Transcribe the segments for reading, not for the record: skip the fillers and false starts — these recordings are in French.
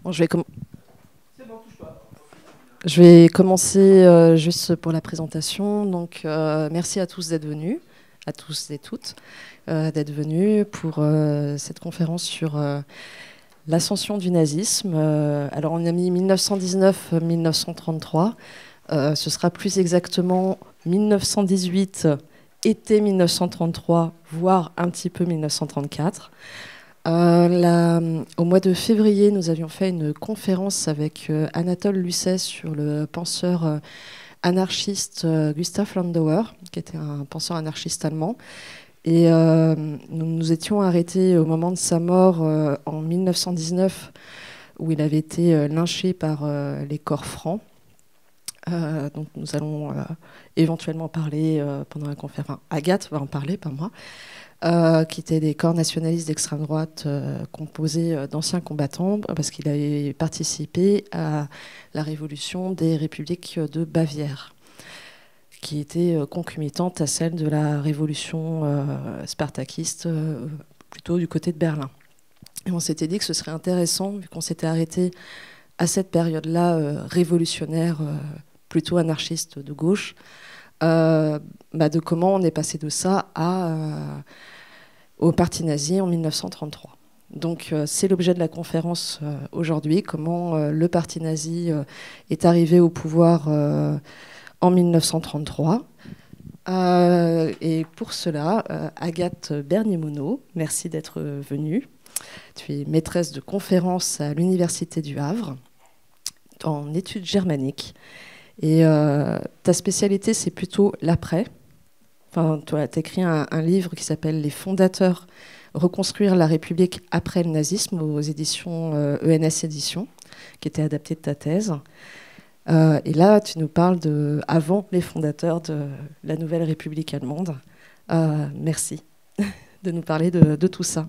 Bon, je vais commencer juste pour la présentation. Donc, merci à tous d'être venus, à tous et toutes d'être venus pour cette conférence sur l'ascension du nazisme. Alors, on a mis 1919-1933. Ce sera plus exactement 1918, été 1933, voire un petit peu 1934. Au mois de février, nous avions fait une conférence avec Anatole Lucet sur le penseur anarchiste Gustav Landauer, qui était un penseur anarchiste allemand. Et nous nous étions arrêtés au moment de sa mort en 1919, où il avait été lynché par les corps francs. Donc nous allons éventuellement parler pendant la conférence. Enfin, Agathe va en parler, pas moi. Qui étaient des corps nationalistes d'extrême droite composés d'anciens combattants, parce qu'il avait participé à la révolution des républiques de Bavière, qui était concomitante à celle de la révolution spartakiste, plutôt du côté de Berlin. Et on s'était dit que ce serait intéressant, vu qu'on s'était arrêté à cette période-là révolutionnaire, plutôt anarchiste de gauche, de comment on est passé de ça au parti nazi en 1933. Donc c'est l'objet de la conférence aujourd'hui, comment le parti nazi est arrivé au pouvoir en 1933. Et pour cela, Agathe Bernier-Monod, merci d'être venue. Tu es maîtresse de conférence à l'Université du Havre en études germaniques. Et ta spécialité, c'est plutôt l'après. Enfin, tu as écrit un livre qui s'appelle « Les fondateurs, reconstruire la République après le nazisme » aux éditions ENS Éditions, qui était adapté de ta thèse. Et là, tu nous parles de avant les fondateurs de la nouvelle République allemande. Merci de nous parler de tout ça.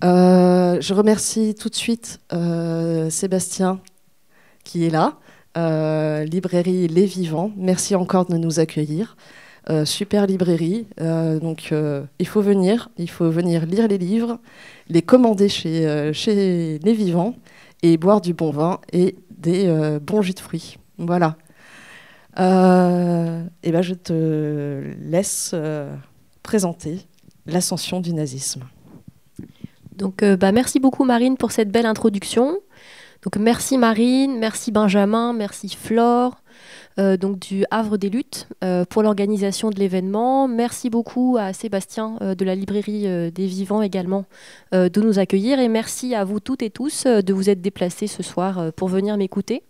Je remercie tout de suite Sébastien qui est là. Librairie Les Vivants, merci encore de nous accueillir. Super librairie, donc il faut venir lire les livres, les commander chez Les Vivants et boire du bon vin et des bons jus de fruits. Voilà. Et ben je te laisse présenter l'ascension du nazisme. Donc merci beaucoup Marine pour cette belle introduction. Donc merci Marine, merci Benjamin, merci Flore, donc du Havre des Luttes pour l'organisation de l'événement. Merci beaucoup à Sébastien de la librairie des Vivants également de nous accueillir, et merci à vous toutes et tous de vous être déplacés ce soir pour venir m'écouter.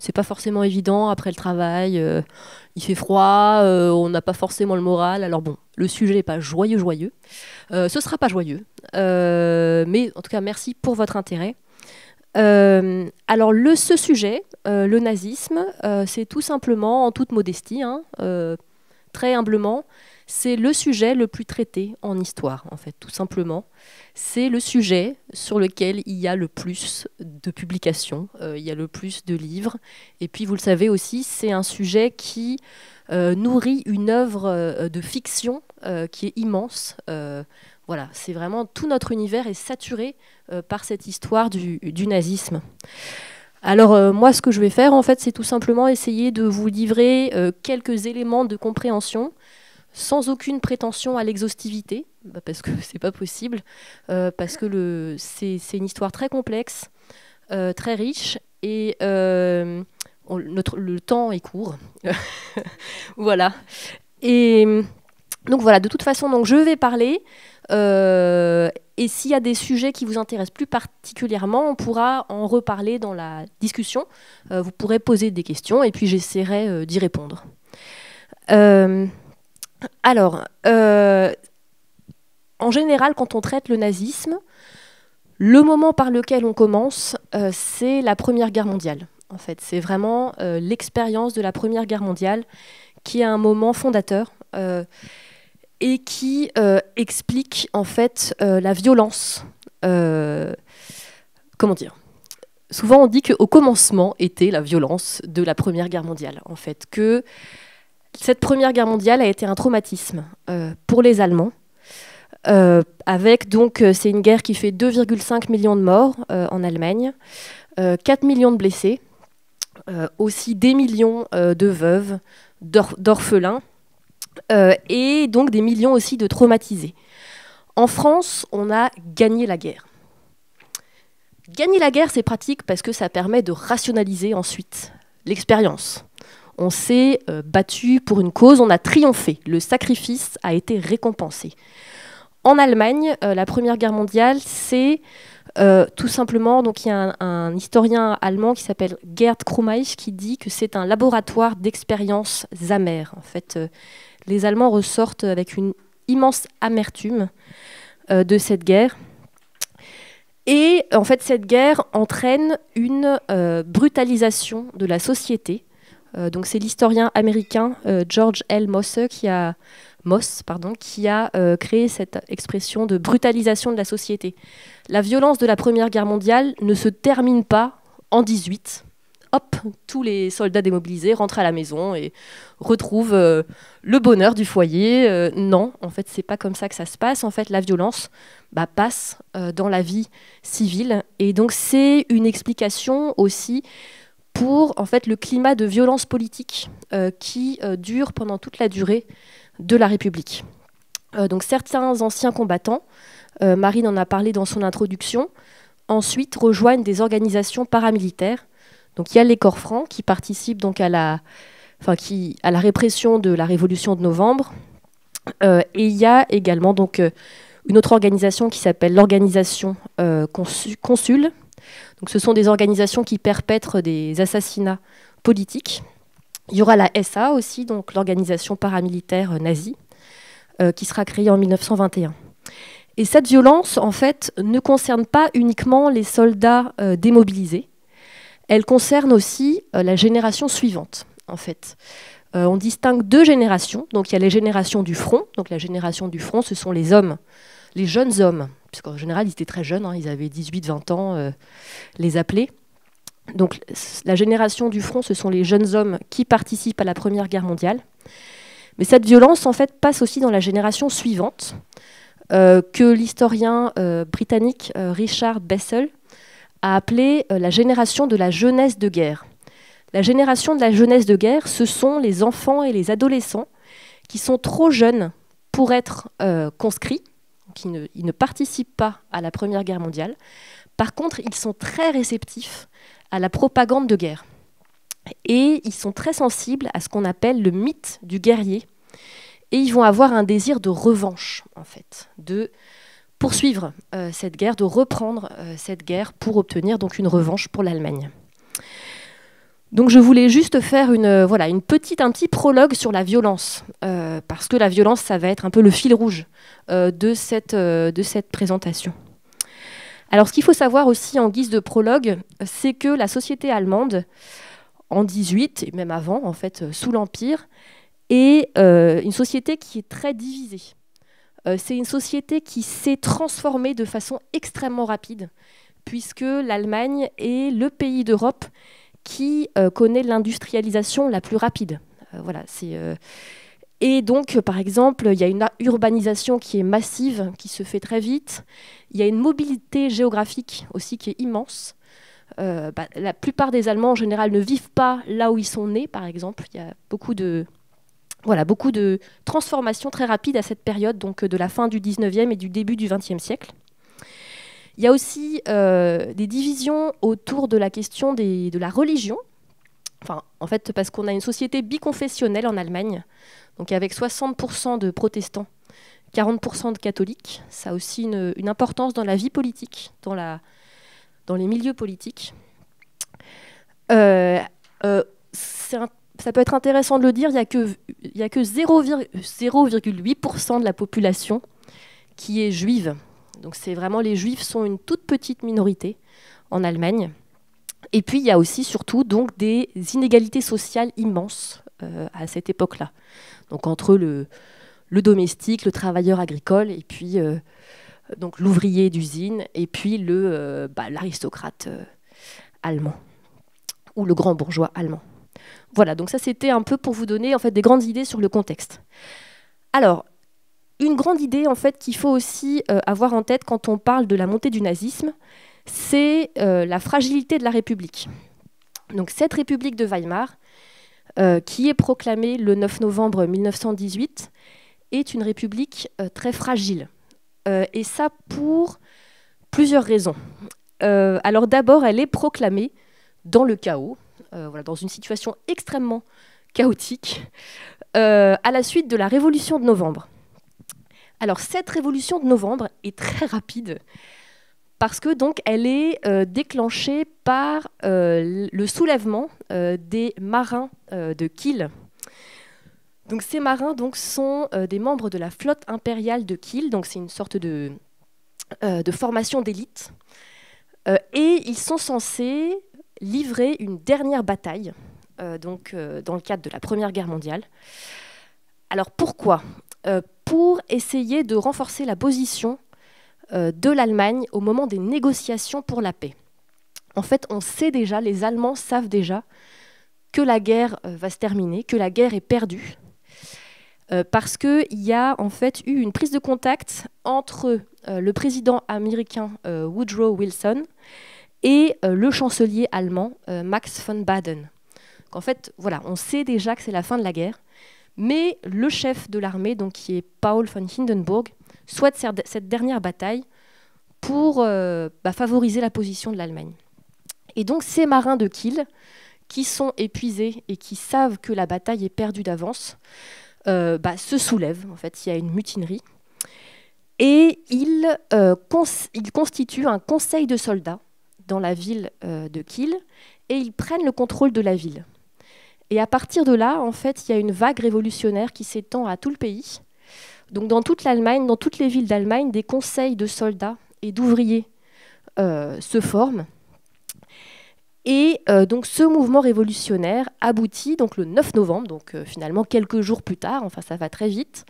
C'est pas forcément évident après le travail, il fait froid, on n'a pas forcément le moral. Alors bon, le sujet n'est pas joyeux, ce sera pas joyeux, mais en tout cas merci pour votre intérêt. Alors ce sujet, le nazisme, c'est tout simplement, en toute modestie, très humblement, c'est le sujet le plus traité en histoire, en fait, tout simplement. C'est le sujet sur lequel il y a le plus de publications, il y a le plus de livres. Et puis, vous le savez aussi, c'est un sujet qui nourrit une œuvre de fiction qui est immense. Voilà, c'est vraiment tout notre univers est saturé par cette histoire du nazisme. Alors moi, ce que je vais faire, en fait, c'est tout simplement essayer de vous livrer quelques éléments de compréhension, sans aucune prétention à l'exhaustivité, parce que c'est pas possible, parce que c'est une histoire très complexe, très riche, et le temps est court. Voilà. Et donc voilà, de toute façon, donc, je vais parler. Et s'il y a des sujets qui vous intéressent plus particulièrement, on pourra en reparler dans la discussion. Vous pourrez poser des questions et puis j'essaierai d'y répondre. Alors, en général, quand on traite le nazisme, le moment par lequel on commence, c'est la Première Guerre mondiale. En fait, c'est vraiment l'expérience de la Première Guerre mondiale qui est un moment fondateur. Et qui explique en fait la violence. Comment dire ? Souvent on dit qu'au commencement était la violence de la Première Guerre mondiale, en fait, que cette Première Guerre mondiale a été un traumatisme pour les Allemands, avec donc, c'est une guerre qui fait 2,5 millions de morts en Allemagne, 4 millions de blessés, aussi des millions de veuves, d'orphelins, et donc des millions aussi de traumatisés. En France, on a gagné la guerre. Gagner la guerre, c'est pratique parce que ça permet de rationaliser ensuite l'expérience. On s'est battu pour une cause, on a triomphé. Le sacrifice a été récompensé. En Allemagne, la Première Guerre mondiale, c'est tout simplement, donc il y a un historien allemand qui s'appelle Gerd Krumeich qui dit que c'est un laboratoire d'expériences amères. En fait, les Allemands ressortent avec une immense amertume de cette guerre. Et en fait, cette guerre entraîne une brutalisation de la société. Donc c'est l'historien américain George L. Mosse qui a créé cette expression de brutalisation de la société. La violence de la Première Guerre mondiale ne se termine pas en 18. Hop, tous les soldats démobilisés rentrent à la maison et retrouvent le bonheur du foyer. Non, en fait, c'est pas comme ça que ça se passe. En fait, la violence passe dans la vie civile. Et donc, c'est une explication aussi pour en fait, le climat de violence politique qui dure pendant toute la durée de la République. Donc, certains anciens combattants, Marine en a parlé dans son introduction, ensuite rejoignent des organisations paramilitaires. Donc, il y a les corps francs qui participent donc à la répression de la Révolution de novembre. Et il y a également donc, une autre organisation qui s'appelle l'organisation Consul. Donc, ce sont des organisations qui perpètrent des assassinats politiques. Il y aura la SA aussi, donc l'organisation paramilitaire nazie, qui sera créée en 1921. Et cette violence, en fait, ne concerne pas uniquement les soldats démobilisés. Elle concerne aussi la génération suivante, en fait. On distingue deux générations. Donc, il y a les générations du front. Donc, la génération du front, ce sont les hommes, les jeunes hommes, puisqu'en général, ils étaient très jeunes, hein, ils avaient 18-20 ans, les appelés. Donc, la génération du front, ce sont les jeunes hommes qui participent à la Première Guerre mondiale. Mais cette violence, en fait, passe aussi dans la génération suivante, que l'historien britannique Richard Bessel a appelé la génération de la jeunesse de guerre. La génération de la jeunesse de guerre, ce sont les enfants et les adolescents qui sont trop jeunes pour être conscrits, qui ne participent pas à la Première Guerre mondiale. Par contre, ils sont très réceptifs à la propagande de guerre. Et ils sont très sensibles à ce qu'on appelle le mythe du guerrier. Et ils vont avoir un désir de revanche, en fait, de poursuivre cette guerre, de reprendre cette guerre pour obtenir donc une revanche pour l'Allemagne. Donc je voulais juste faire un petit prologue sur la violence, parce que la violence, ça va être un peu le fil rouge de cette présentation. Alors ce qu'il faut savoir aussi en guise de prologue, c'est que la société allemande, en 18, et même avant, en fait, sous l'Empire, est une société qui est très divisée. C'est une société qui s'est transformée de façon extrêmement rapide, puisque l'Allemagne est le pays d'Europe qui connaît l'industrialisation la plus rapide. Et donc, par exemple, il y a une urbanisation qui est massive, qui se fait très vite. Il y a une mobilité géographique aussi qui est immense. La plupart des Allemands, en général, ne vivent pas là où ils sont nés, par exemple. Il y a beaucoup de transformations très rapides à cette période, donc de la fin du 19e et du début du 20e siècle. Il y a aussi des divisions autour de la question de la religion. Enfin, en fait, parce qu'on a une société biconfessionnelle en Allemagne, donc avec 60% de protestants, 40% de catholiques. Ça a aussi une importance dans la vie politique, dans les milieux politiques. Ça peut être intéressant de le dire, il n'y a que 0,8% de la population qui est juive. Donc les juifs sont une toute petite minorité en Allemagne. Et puis il y a aussi surtout donc des inégalités sociales immenses à cette époque-là. Donc entre le domestique, le travailleur agricole, et puis donc l'ouvrier d'usine, et puis l'aristocrate allemand, ou le grand bourgeois allemand. Voilà, donc ça c'était un peu pour vous donner en fait des grandes idées sur le contexte. Alors, une grande idée en fait qu'il faut aussi avoir en tête quand on parle de la montée du nazisme, c'est la fragilité de la République. Donc cette République de Weimar, qui est proclamée le 9 novembre 1918, est une république très fragile. Et ça pour plusieurs raisons. Alors d'abord, elle est proclamée dans le chaos, voilà, dans une situation extrêmement chaotique, à la suite de la Révolution de novembre. Alors cette Révolution de novembre est très rapide, parce que donc elle est déclenchée par le soulèvement des marins de Kiel. Donc ces marins donc, sont des membres de la flotte impériale de Kiel, donc c'est une sorte de formation d'élite, et ils sont censés livrer une dernière bataille dans le cadre de la Première Guerre mondiale. Alors pourquoi ? Pour essayer de renforcer la position de l'Allemagne au moment des négociations pour la paix. En fait, on sait déjà, les Allemands savent déjà que la guerre va se terminer, que la guerre est perdue, parce qu'il y a en fait eu une prise de contact entre le président américain Woodrow Wilson et le chancelier allemand Max von Baden. Donc, en fait, voilà, on sait déjà que c'est la fin de la guerre, mais le chef de l'armée, donc qui est Paul von Hindenburg, souhaite cette dernière bataille pour favoriser la position de l'Allemagne. Et donc ces marins de Kiel, qui sont épuisés et qui savent que la bataille est perdue d'avance, se soulèvent. En fait, il y a une mutinerie. Et ils constituent un conseil de soldats dans la ville de Kiel et ils prennent le contrôle de la ville. Et à partir de là, en fait, il y a une vague révolutionnaire qui s'étend à tout le pays. Donc dans toute l'Allemagne, dans toutes les villes d'Allemagne, des conseils de soldats et d'ouvriers se forment. Et donc ce mouvement révolutionnaire aboutit donc, le 9 novembre, donc finalement quelques jours plus tard, enfin ça va très vite,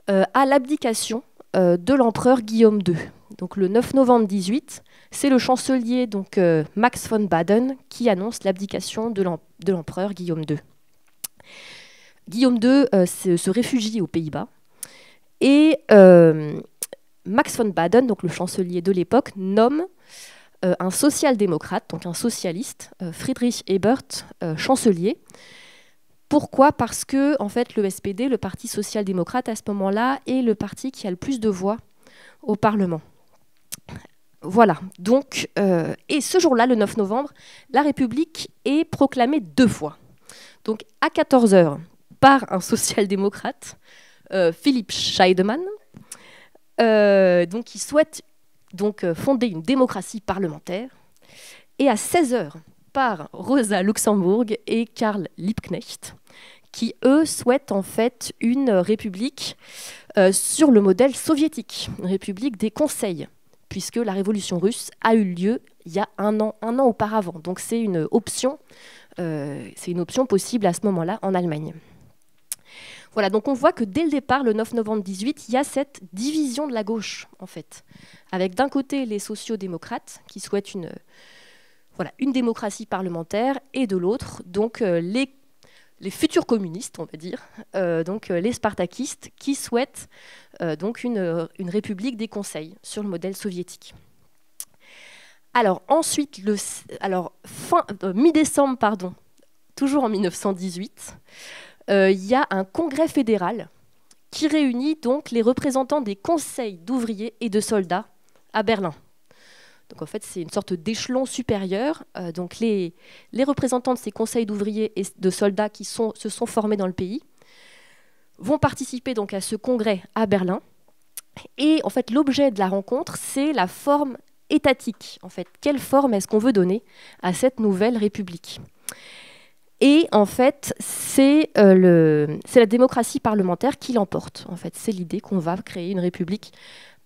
à l'abdication de l'empereur Guillaume II. Donc le 9 novembre 18, c'est le chancelier donc, Max von Baden qui annonce l'abdication de l'empereur Guillaume II. Guillaume II se réfugie aux Pays-Bas et Max von Baden, donc le chancelier de l'époque, nomme un social-démocrate, donc un socialiste, Friedrich Ebert, chancelier. Pourquoi ? Parce que en fait, le SPD, le Parti social-démocrate, à ce moment-là, est le parti qui a le plus de voix au Parlement. Voilà. Donc, et ce jour-là, le 9 novembre, la République est proclamée 2 fois. Donc, à 14h, par un social-démocrate, Philipp Scheidemann, donc, qui souhaite fonder une démocratie parlementaire, et à 16h par Rosa Luxemburg et Karl Liebknecht, qui eux souhaitent en fait une république sur le modèle soviétique, une république des conseils, puisque la révolution russe a eu lieu il y a un an auparavant. Donc c'est une option possible à ce moment-là en Allemagne. Voilà, donc on voit que dès le départ, le 9 novembre 18, il y a cette division de la gauche, en fait, avec d'un côté les sociaux-démocrates qui souhaitent une démocratie parlementaire, et de l'autre, donc les futurs communistes, on va dire, donc les spartakistes qui souhaitent donc une république des conseils sur le modèle soviétique. Alors ensuite, mi-décembre, toujours en 1918, il y a un congrès fédéral qui réunit donc les représentants des conseils d'ouvriers et de soldats à Berlin. Donc en fait, c'est une sorte d'échelon supérieur. Donc les représentants de ces conseils d'ouvriers et de soldats qui se sont formés dans le pays vont participer donc à ce congrès à Berlin. Et en fait, l'objet de la rencontre, c'est la forme étatique. En fait, quelle forme est-ce qu'on veut donner à cette nouvelle république ? Et en fait, c'est la démocratie parlementaire qui l'emporte. En fait, c'est l'idée qu'on va créer une république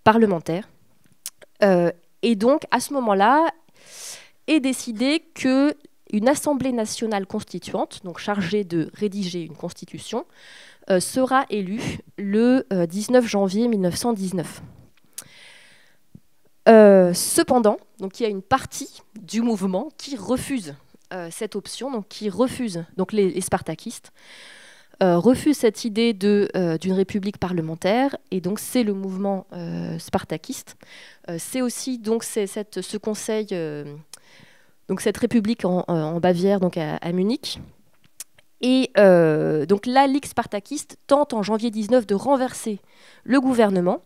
parlementaire. Et donc, à ce moment-là, est décidé qu'une assemblée nationale constituante, donc chargée de rédiger une constitution, sera élue le 19 janvier 1919. Cependant, donc, il y a une partie du mouvement qui refuse cette option, donc qui refuse, donc les spartakistes, refuse cette idée d'une république parlementaire, et donc c'est le mouvement spartakiste. C'est aussi donc ce conseil, donc cette république en Bavière, donc à Munich. Et donc la Ligue spartakiste tente en janvier 19 de renverser le gouvernement,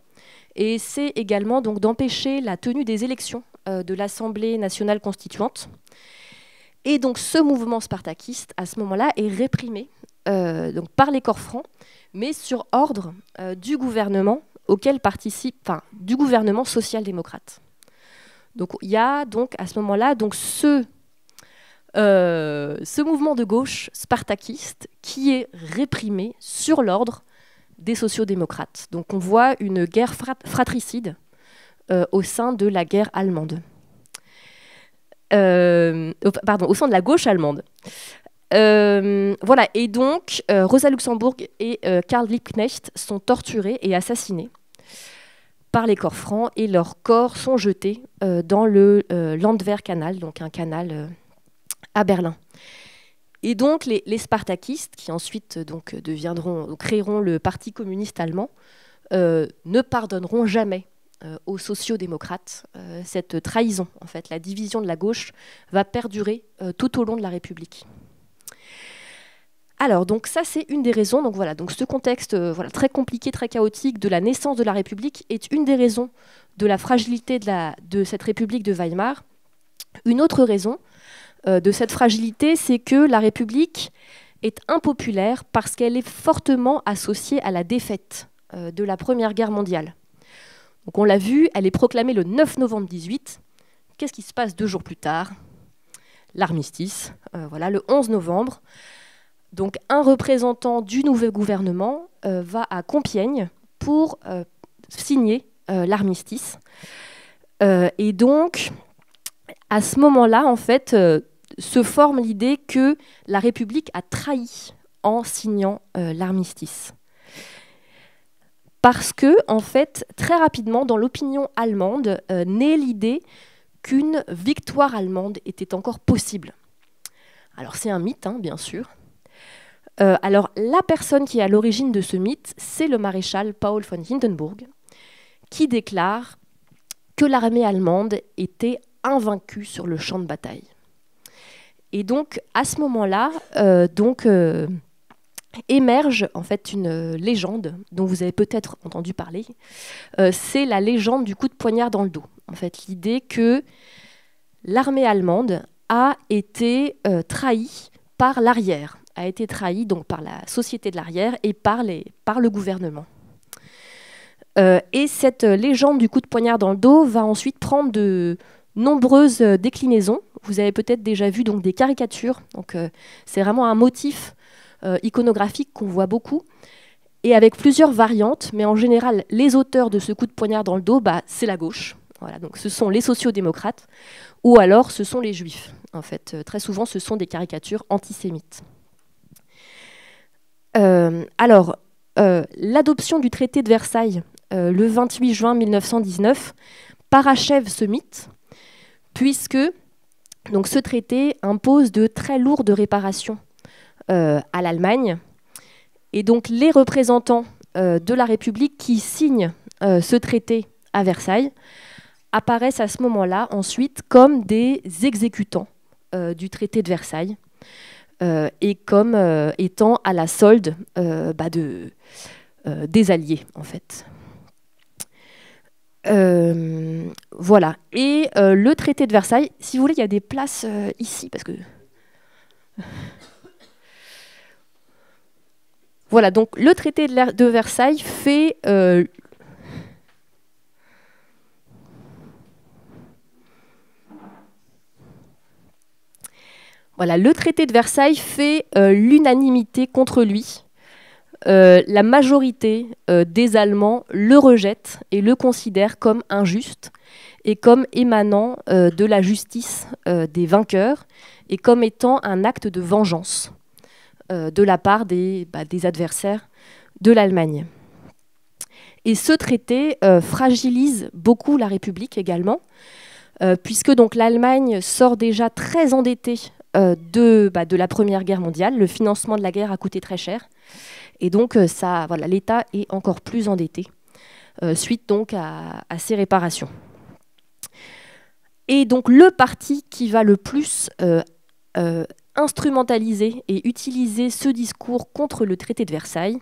et c'est également donc d'empêcher la tenue des élections de l'Assemblée nationale constituante. Et donc ce mouvement spartakiste, à ce moment-là, est réprimé donc par les corps francs, mais sur ordre du gouvernement auquel participe, enfin, du gouvernement social-démocrate. Donc il y a donc à ce moment-là donc ce mouvement de gauche spartakiste qui est réprimé sur l'ordre des sociaux-démocrates. Donc on voit une guerre fratricide au sein de la guerre allemande. Au sein de la gauche allemande. Voilà, et donc Rosa Luxemburg et Karl Liebknecht sont torturés et assassinés par les corps francs, et leurs corps sont jetés dans le Landwehrkanal, donc un canal à Berlin. Et donc les spartakistes, qui ensuite donc créeront le Parti communiste allemand, ne pardonneront jamais aux sociaux-démocrates cette trahison. En fait, la division de la gauche va perdurer tout au long de la République. Alors, donc ça, c'est une des raisons. Donc voilà, donc ce contexte très compliqué, très chaotique de la naissance de la République est une des raisons de la fragilité de cette République de Weimar. Une autre raison de cette fragilité, c'est que la République est impopulaire parce qu'elle est fortement associée à la défaite de la Première Guerre mondiale. Donc on l'a vu, elle est proclamée le 9 novembre 18. Qu'est-ce qui se passe 2 jours plus tard? L'armistice, voilà, le 11 novembre. Donc un représentant du nouveau gouvernement va à Compiègne pour signer l'armistice. Et donc, à ce moment-là, en fait, se forme l'idée que la République a trahi en signant l'armistice. Parce que, en fait, très rapidement, dans l'opinion allemande, naît l'idée qu'une victoire allemande était encore possible. Alors c'est un mythe, hein, bien sûr. Alors la personne qui est à l'origine de ce mythe, c'est le maréchal Paul von Hindenburg, qui déclare que l'armée allemande était invaincue sur le champ de bataille. Et donc à ce moment-là, émerge en fait une légende dont vous avez peut-être entendu parler. C'est la légende du coup de poignard dans le dos. En fait, l'idée que l'armée allemande a été trahie par l'arrière, a été trahie donc par la société de l'arrière et par le gouvernement. Et cette légende du coup de poignard dans le dos va ensuite prendre de nombreuses déclinaisons. Vous avez peut-être déjà vu donc des caricatures. Donc c'est vraiment un motif iconographique qu'on voit beaucoup, et avec plusieurs variantes, mais en général, les auteurs de ce coup de poignard dans le dos, c'est la gauche. Voilà, donc ce sont les sociaux-démocrates, ou alors ce sont les juifs. En fait, très souvent, ce sont des caricatures antisémites. L'adoption du traité de Versailles, le 28 juin 1919, parachève ce mythe, puisque donc, ce traité impose de très lourdes réparations à l'Allemagne. Et donc les représentants de la République qui signent ce traité à Versailles apparaissent à ce moment-là ensuite comme des exécutants du traité de Versailles et comme étant à la solde des Alliés en fait. Voilà. Et le traité de Versailles, si vous voulez, il y a des places ici parce que... Voilà, donc le traité de Versailles fait voilà, le traité de Versailles fait l'unanimité contre lui. La majorité des Allemands le rejette et le considère comme injuste et comme émanant de la justice des vainqueurs et comme étant un acte de vengeance de la part des adversaires de l'Allemagne. Et ce traité fragilise beaucoup la République également, puisque donc l'Allemagne sort déjà très endettée de la Première Guerre mondiale. Le financement de la guerre a coûté très cher. Et donc, l'État est encore plus endetté, suite donc à ces réparations. Et donc, le parti qui va le plus instrumentaliser et utiliser ce discours contre le traité de Versailles,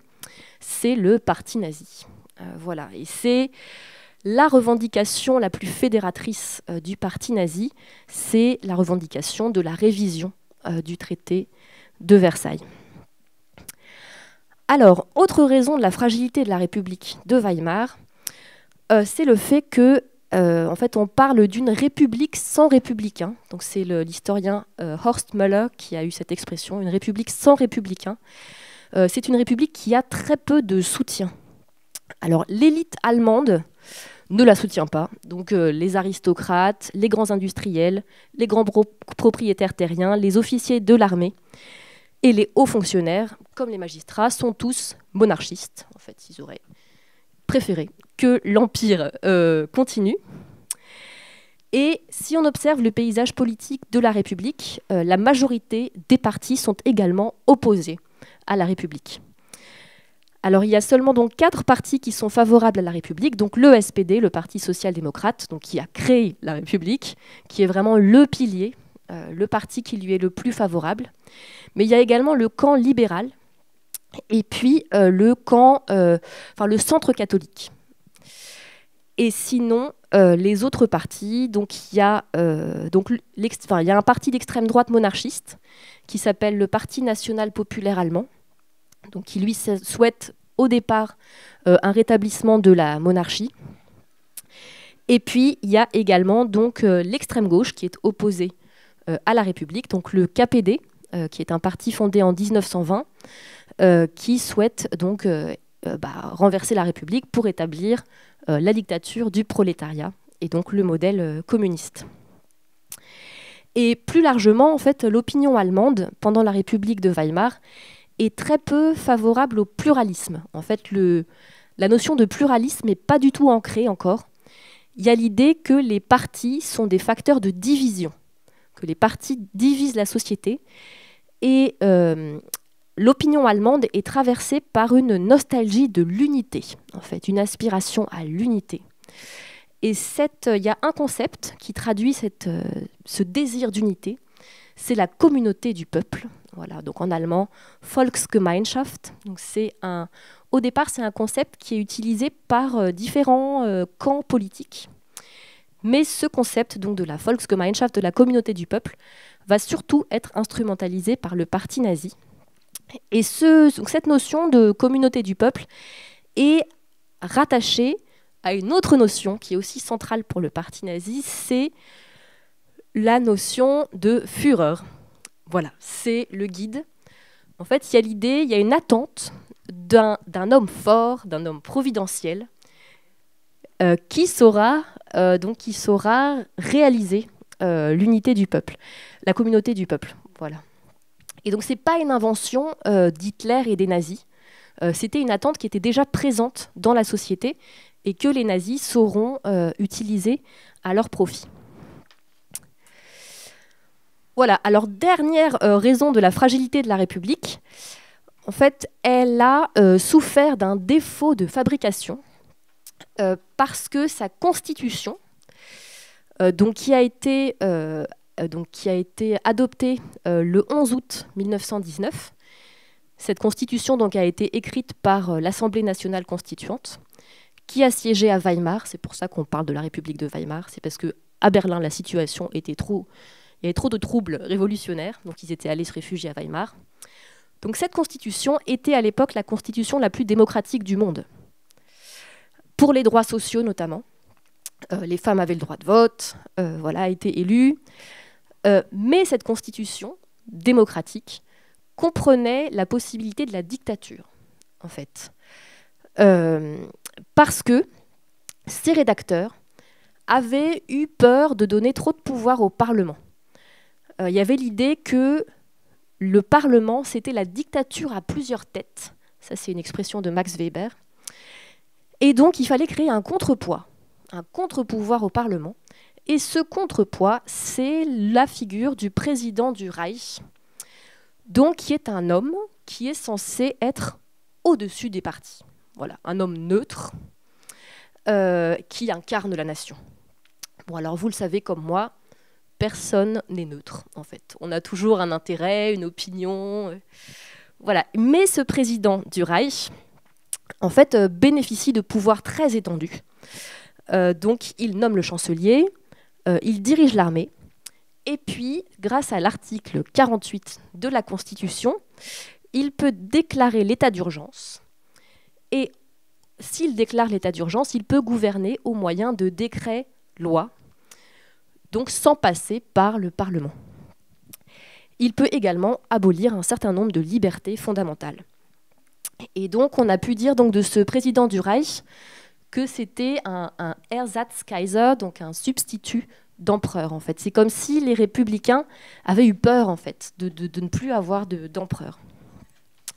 c'est le parti nazi. Voilà. Et c'est la revendication la plus fédératrice du parti nazi, c'est la revendication de la révision du traité de Versailles. Alors, autre raison de la fragilité de la République de Weimar, c'est le fait que, en fait, on parle d'une république sans républicain. Donc, c'est l'historien Horst Müller qui a eu cette expression, une république sans républicain. C'est une république qui a très peu de soutien. Alors, l'élite allemande ne la soutient pas. Donc, les aristocrates, les grands industriels, les grands propriétaires terriens, les officiers de l'armée et les hauts fonctionnaires, comme les magistrats, sont tous monarchistes. En fait, ils auraient préféré que l'Empire continue. Et si on observe le paysage politique de la République, la majorité des partis sont également opposés à la République. Alors, il y a seulement donc 4 partis qui sont favorables à la République. Donc, le SPD, le Parti social-démocrate, donc qui a créé la République, qui est vraiment le pilier, le parti qui lui est le plus favorable. Mais il y a également le camp libéral et puis le centre catholique. Et sinon, les autres partis, donc il y a un parti d'extrême droite monarchiste qui s'appelle le Parti national populaire allemand, donc qui lui souhaite au départ un rétablissement de la monarchie. Et puis il y a également donc l'extrême gauche qui est opposée à la République, donc le KPD, qui est un parti fondé en 1920, qui souhaite donc renverser la République pour établir la dictature du prolétariat et donc le modèle communiste. Et plus largement, en fait, l'opinion allemande pendant la République de Weimar est très peu favorable au pluralisme. En fait, la notion de pluralisme n'est pas du tout ancrée encore. Il y a l'idée que les partis sont des facteurs de division, que les partis divisent la société. Et l'opinion allemande est traversée par une nostalgie de l'unité, en fait, une aspiration à l'unité. Et il y a un concept qui traduit ce désir d'unité, c'est la communauté du peuple. Voilà, donc en allemand, Volksgemeinschaft. Donc au départ, c'est un concept qui est utilisé par différents camps politiques. Mais ce concept donc, de la Volksgemeinschaft, de la communauté du peuple, va surtout être instrumentalisé par le parti nazi. Et donc cette notion de communauté du peuple est rattachée à une autre notion qui est aussi centrale pour le parti nazi, c'est la notion de Führer. Voilà, c'est le guide. En fait, il y a une attente d'un homme fort, d'un homme providentiel, qui saura réaliser l'unité du peuple, la communauté du peuple. Voilà. Et donc, ce n'est pas une invention d'Hitler et des nazis. C'était une attente qui était déjà présente dans la société et que les nazis sauront utiliser à leur profit. Voilà, alors dernière raison de la fragilité de la République, en fait, elle a souffert d'un défaut de fabrication parce que sa constitution, qui a été adoptée le 11 août 1919, cette constitution donc, a été écrite par l'Assemblée nationale constituante, qui a siégé à Weimar. C'est pour ça qu'on parle de la République de Weimar, c'est parce qu'à Berlin, la situation était il y avait trop de troubles révolutionnaires, donc ils étaient allés se réfugier à Weimar. Donc cette constitution était à l'époque la constitution la plus démocratique du monde, pour les droits sociaux notamment. Les femmes avaient le droit de vote, étaient élues. Mais cette constitution démocratique comprenait la possibilité de la dictature, en fait. Parce que ces rédacteurs avaient eu peur de donner trop de pouvoir au Parlement. Il y avait l'idée que le Parlement, c'était la dictature à plusieurs têtes. Ça, c'est une expression de Max Weber. Et donc, il fallait créer un contrepoids, un contre-pouvoir au Parlement. Et ce contrepoids, c'est la figure du président du Reich, donc qui est un homme qui est censé être au-dessus des partis. Voilà, un homme neutre qui incarne la nation. Bon, alors vous le savez comme moi, personne n'est neutre, en fait. On a toujours un intérêt, une opinion. Voilà. Mais ce président du Reich, en fait, bénéficie de pouvoirs très étendus. Donc, il nomme le chancelier, il dirige l'armée, et puis, grâce à l'article 48 de la Constitution, il peut déclarer l'état d'urgence. Et s'il déclare l'état d'urgence, il peut gouverner au moyen de décrets-lois, donc sans passer par le Parlement. Il peut également abolir un certain nombre de libertés fondamentales. Et donc, on a pu dire donc, de ce président du Reich que c'était un Ersatzkaiser, donc un substitut d'empereur, en fait. C'est comme si les républicains avaient eu peur, en fait, de ne plus avoir d'empereur.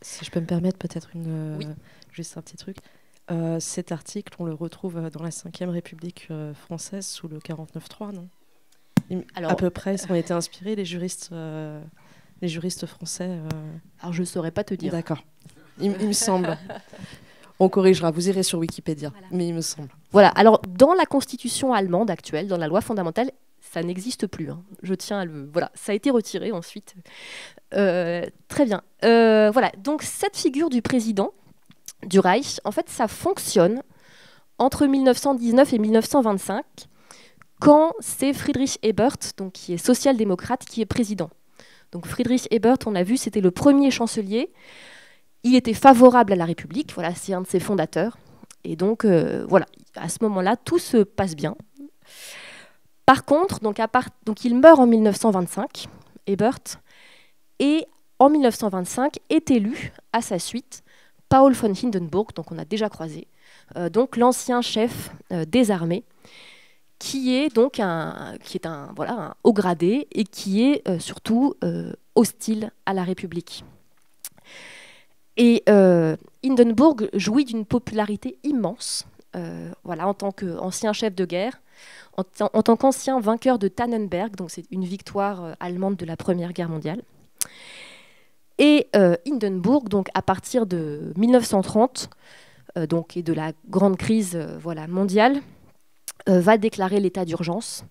Si je peux me permettre peut-être Oui. Juste un petit truc. Cet article, on le retrouve dans la 5e République française sous le 49.3, non? Alors, à peu près, ils ont été inspirés, les juristes français. Alors, je ne saurais pas te dire. D'accord. Il me semble. On corrigera, vous irez sur Wikipédia, voilà. Mais il me semble. Voilà, alors dans la constitution allemande actuelle, dans la loi fondamentale, ça n'existe plus. Hein. Je tiens à le... Voilà, ça a été retiré ensuite. Très bien. Voilà, donc cette figure du président du Reich, en fait, ça fonctionne entre 1919 et 1925, quand c'est Friedrich Ebert, donc, qui est social-démocrate, qui est président. Donc Friedrich Ebert, on l'a vu, c'était le premier chancelier. Il était favorable à la République, voilà, c'est un de ses fondateurs. Et donc, voilà, à ce moment-là, tout se passe bien. Par contre, donc il meurt en 1925, Ebert, et en 1925 est élu à sa suite Paul von Hindenburg, donc on a déjà croisé, donc l'ancien chef des armées, qui est donc un haut gradé et qui est surtout hostile à la République. Et Hindenburg jouit d'une popularité immense, voilà, en tant qu'ancien chef de guerre, en tant qu'ancien vainqueur de Tannenberg, donc c'est une victoire allemande de la Première Guerre mondiale. Et Hindenburg, donc à partir de 1930, donc, et de la grande crise mondiale, va déclarer l'état d'urgence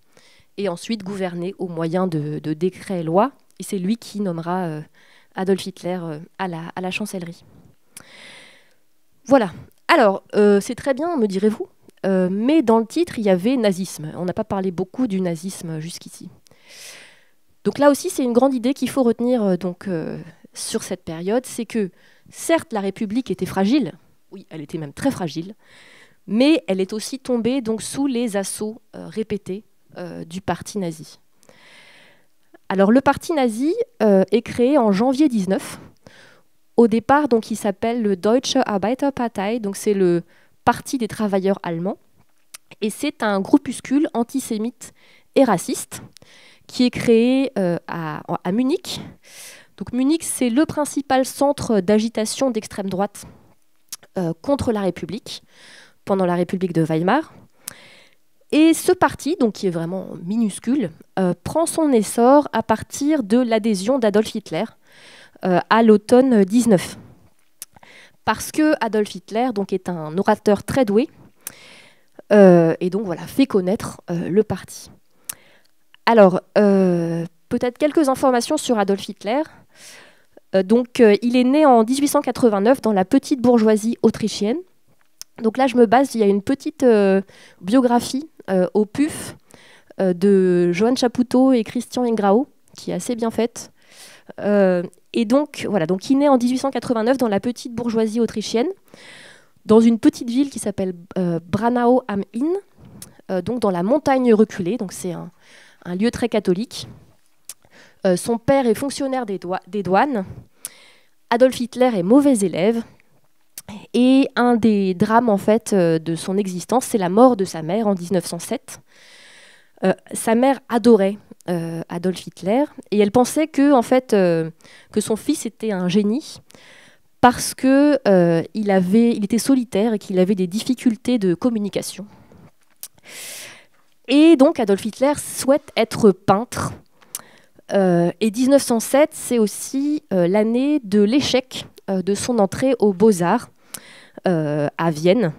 et ensuite gouverner au moyen de décrets-lois. Et c'est lui qui nommera Adolf Hitler à la chancellerie. Voilà. Alors, c'est très bien, me direz-vous, mais dans le titre, il y avait nazisme. On n'a pas parlé beaucoup du nazisme jusqu'ici. Donc là aussi, c'est une grande idée qu'il faut retenir sur cette période, c'est que, certes, la République était fragile, oui, elle était même très fragile, mais elle est aussi tombée donc, sous les assauts répétés du parti nazi. Alors, le parti nazi est créé en janvier 19. Au départ, donc, il s'appelle le Deutsche Arbeiterpartei, donc c'est le Parti des travailleurs allemands, et c'est un groupuscule antisémite et raciste qui est créé à Munich. Donc Munich, c'est le principal centre d'agitation d'extrême droite contre la République, pendant la République de Weimar. Et ce parti, donc, qui est vraiment minuscule, prend son essor à partir de l'adhésion d'Adolf Hitler à l'automne 19. Parce que Adolf Hitler donc, est un orateur très doué et donc voilà, fait connaître le parti. Alors, peut-être quelques informations sur Adolf Hitler. Il est né en 1889 dans la petite bourgeoisie autrichienne. Donc là, je me base, il y a une petite biographie au PUF de Johann Chapoutot et Christian Ingrao, qui est assez bien faite. Et donc, voilà, donc il naît en 1889 dans la petite bourgeoisie autrichienne, dans une petite ville qui s'appelle Branau am Inn, donc dans la montagne reculée, donc c'est un lieu très catholique. Son père est fonctionnaire des douanes. Adolf Hitler est mauvais élève. Et un des drames en fait, de son existence, c'est la mort de sa mère en 1907. Sa mère adorait Adolf Hitler et elle pensait que, en fait, que son fils était un génie parce qu'il était solitaire et qu'il avait des difficultés de communication. Et donc Adolf Hitler souhaite être peintre. Et 1907, c'est aussi l'année de l'échec de son entrée aux Beaux-Arts à Vienne.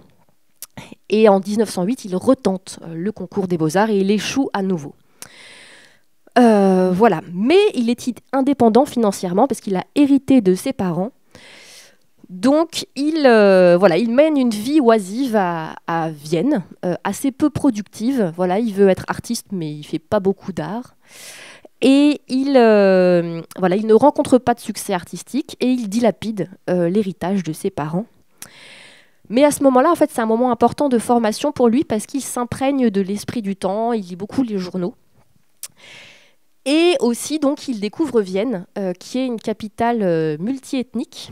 Et en 1908, il retente le concours des Beaux-Arts et il échoue à nouveau. Voilà. Mais il est indépendant financièrement parce qu'il a hérité de ses parents. Donc, il mène une vie oisive à Vienne, assez peu productive. Voilà, il veut être artiste, mais il ne fait pas beaucoup d'art. Et il ne rencontre pas de succès artistique et il dilapide l'héritage de ses parents. Mais à ce moment-là, en fait, c'est un moment important de formation pour lui parce qu'il s'imprègne de l'esprit du temps, il lit beaucoup les journaux. Et aussi, donc, il découvre Vienne, qui est une capitale multiethnique.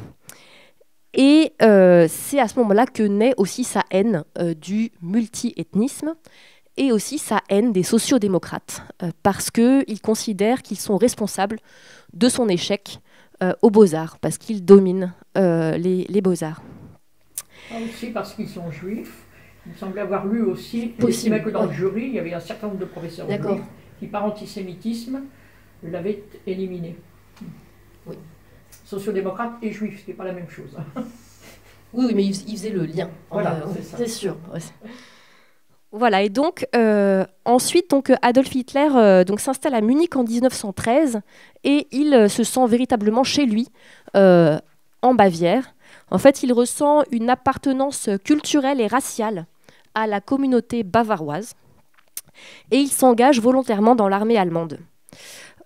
Et c'est à ce moment-là que naît aussi sa haine du multiethnisme et aussi sa haine des sociodémocrates, parce qu'il considère qu'ils sont responsables de son échec aux Beaux-Arts, parce qu'ils dominent les Beaux-Arts. Aussi parce qu'ils sont juifs. Il me semblait avoir lu aussi, possible, que dans le jury, il y avait un certain nombre de professeurs juifs qui, par antisémitisme, l'avaient éliminé. Oui. Sociodémocrate et juif, ce n'est pas la même chose. Oui, mais il faisait le lien. Voilà, c'est sûr. Ouais. Voilà, et donc, ensuite, Adolf Hitler s'installe à Munich en 1913 et il se sent véritablement chez lui, en Bavière. En fait, il ressent une appartenance culturelle et raciale à la communauté bavaroise et il s'engage volontairement dans l'armée allemande,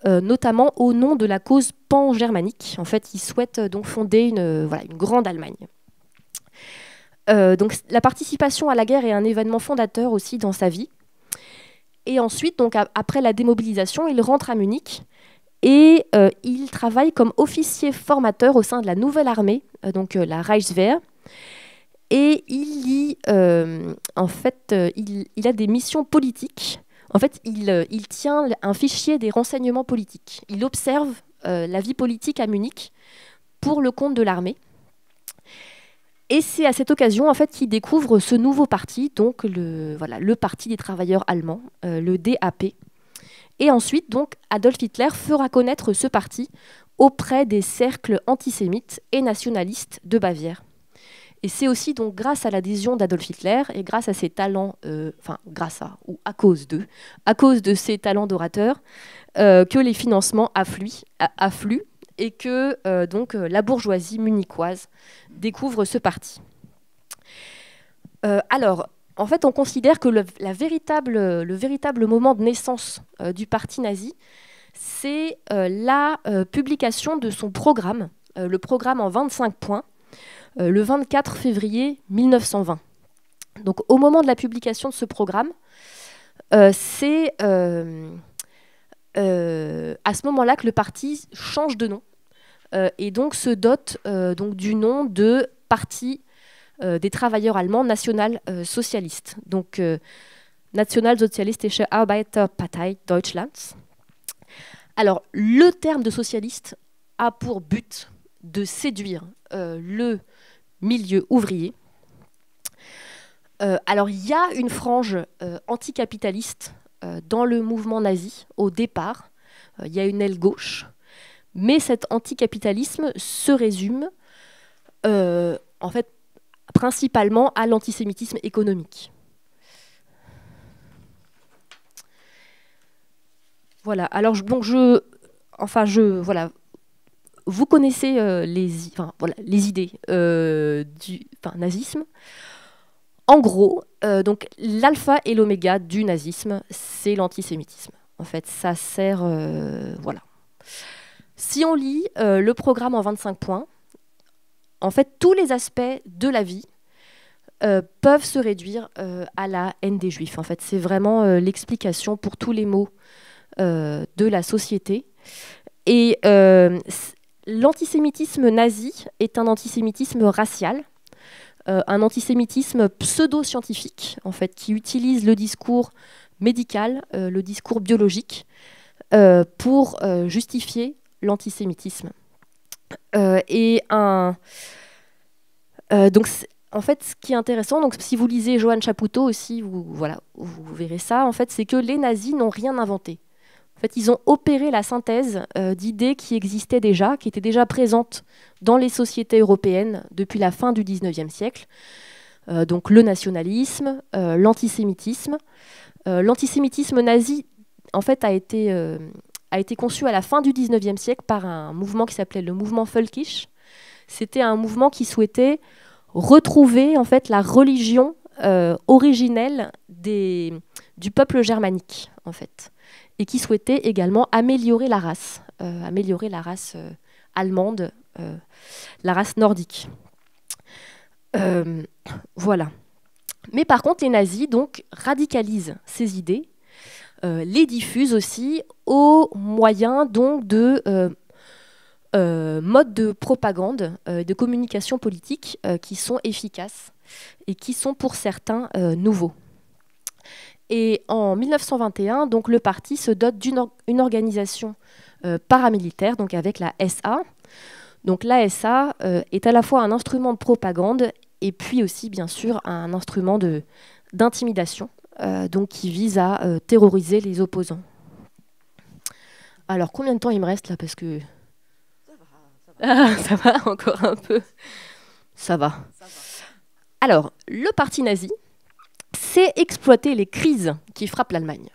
notamment au nom de la cause pan-germanique. En fait, il souhaite donc fonder une grande Allemagne. Donc, la participation à la guerre est un événement fondateur aussi dans sa vie. Et ensuite, donc, après la démobilisation, il rentre à Munich et il travaille comme officier formateur au sein de la nouvelle armée, la Reichswehr. Et il a des missions politiques. En fait, il tient un fichier des renseignements politiques. Il observe la vie politique à Munich pour le compte de l'armée. Et c'est à cette occasion en fait, qu'il découvre ce nouveau parti, donc le Parti des travailleurs allemands, le DAP. Et ensuite, donc, Adolf Hitler fera connaître ce parti auprès des cercles antisémites et nationalistes de Bavière. Et c'est aussi donc grâce à l'adhésion d'Adolf Hitler et grâce à ses talents, à cause de ses talents d'orateur, que les financements affluent et que la bourgeoisie munichoise découvre ce parti. Alors, en fait, on considère que le véritable moment de naissance du parti nazi, c'est la publication de son programme, le programme en 25 points, le 24 février 1920. Donc, au moment de la publication de ce programme, c'est à ce moment-là que le parti change de nom et donc se dote du nom de Parti des travailleurs allemands national-socialistes. Donc, Nationalsozialistische Arbeiterpartei Deutschlands. Alors, le terme de socialiste a pour but de séduire le milieu ouvrier. Alors, il y a une frange anticapitaliste dans le mouvement nazi au départ. Il y a une aile gauche. Mais cet anticapitalisme se résume en fait principalement à l'antisémitisme économique. Voilà. Alors vous connaissez les idées du nazisme. En gros, donc l'alpha et l'oméga du nazisme, c'est l'antisémitisme. En fait, ça sert, voilà. Si on lit le programme en 25 points, en fait, tous les aspects de la vie peuvent se réduire à la haine des Juifs. En fait, c'est vraiment l'explication pour tous les maux de la société. Et l'antisémitisme nazi est un antisémitisme racial, un antisémitisme pseudo-scientifique, en fait, qui utilise le discours médical, le discours biologique, pour justifier l'antisémitisme. Donc, en fait, ce qui est intéressant, donc si vous lisez Johann Chapoutot aussi, voilà, vous verrez ça, en fait, c'est que les nazis n'ont rien inventé. En fait, ils ont opéré la synthèse d'idées qui existaient déjà, qui étaient déjà présentes dans les sociétés européennes depuis la fin du XIXe siècle. Donc le nationalisme, l'antisémitisme. L'antisémitisme nazi, en fait, a été conçu à la fin du XIXe siècle par un mouvement qui s'appelait le mouvement Völkisch. C'était un mouvement qui souhaitait retrouver en fait la religion originelle du peuple germanique, en fait, et qui souhaitait également améliorer la race allemande, la race nordique. Voilà. Mais par contre, les nazis donc radicalisent ces idées, les diffusent aussi au moyen donc de modes de propagande, de communication politique qui sont efficaces et qui sont pour certains nouveaux. Et en 1921, donc, le parti se dote d'une organisation paramilitaire, donc avec la SA. Donc la SA est à la fois un instrument de propagande et puis aussi, bien sûr, un instrument d'intimidation donc qui vise à terroriser les opposants. Alors, combien de temps il me reste là? Parce que... Ça va encore un peu. Ça va. Alors, le parti nazi sait exploiter les crises qui frappent l'Allemagne.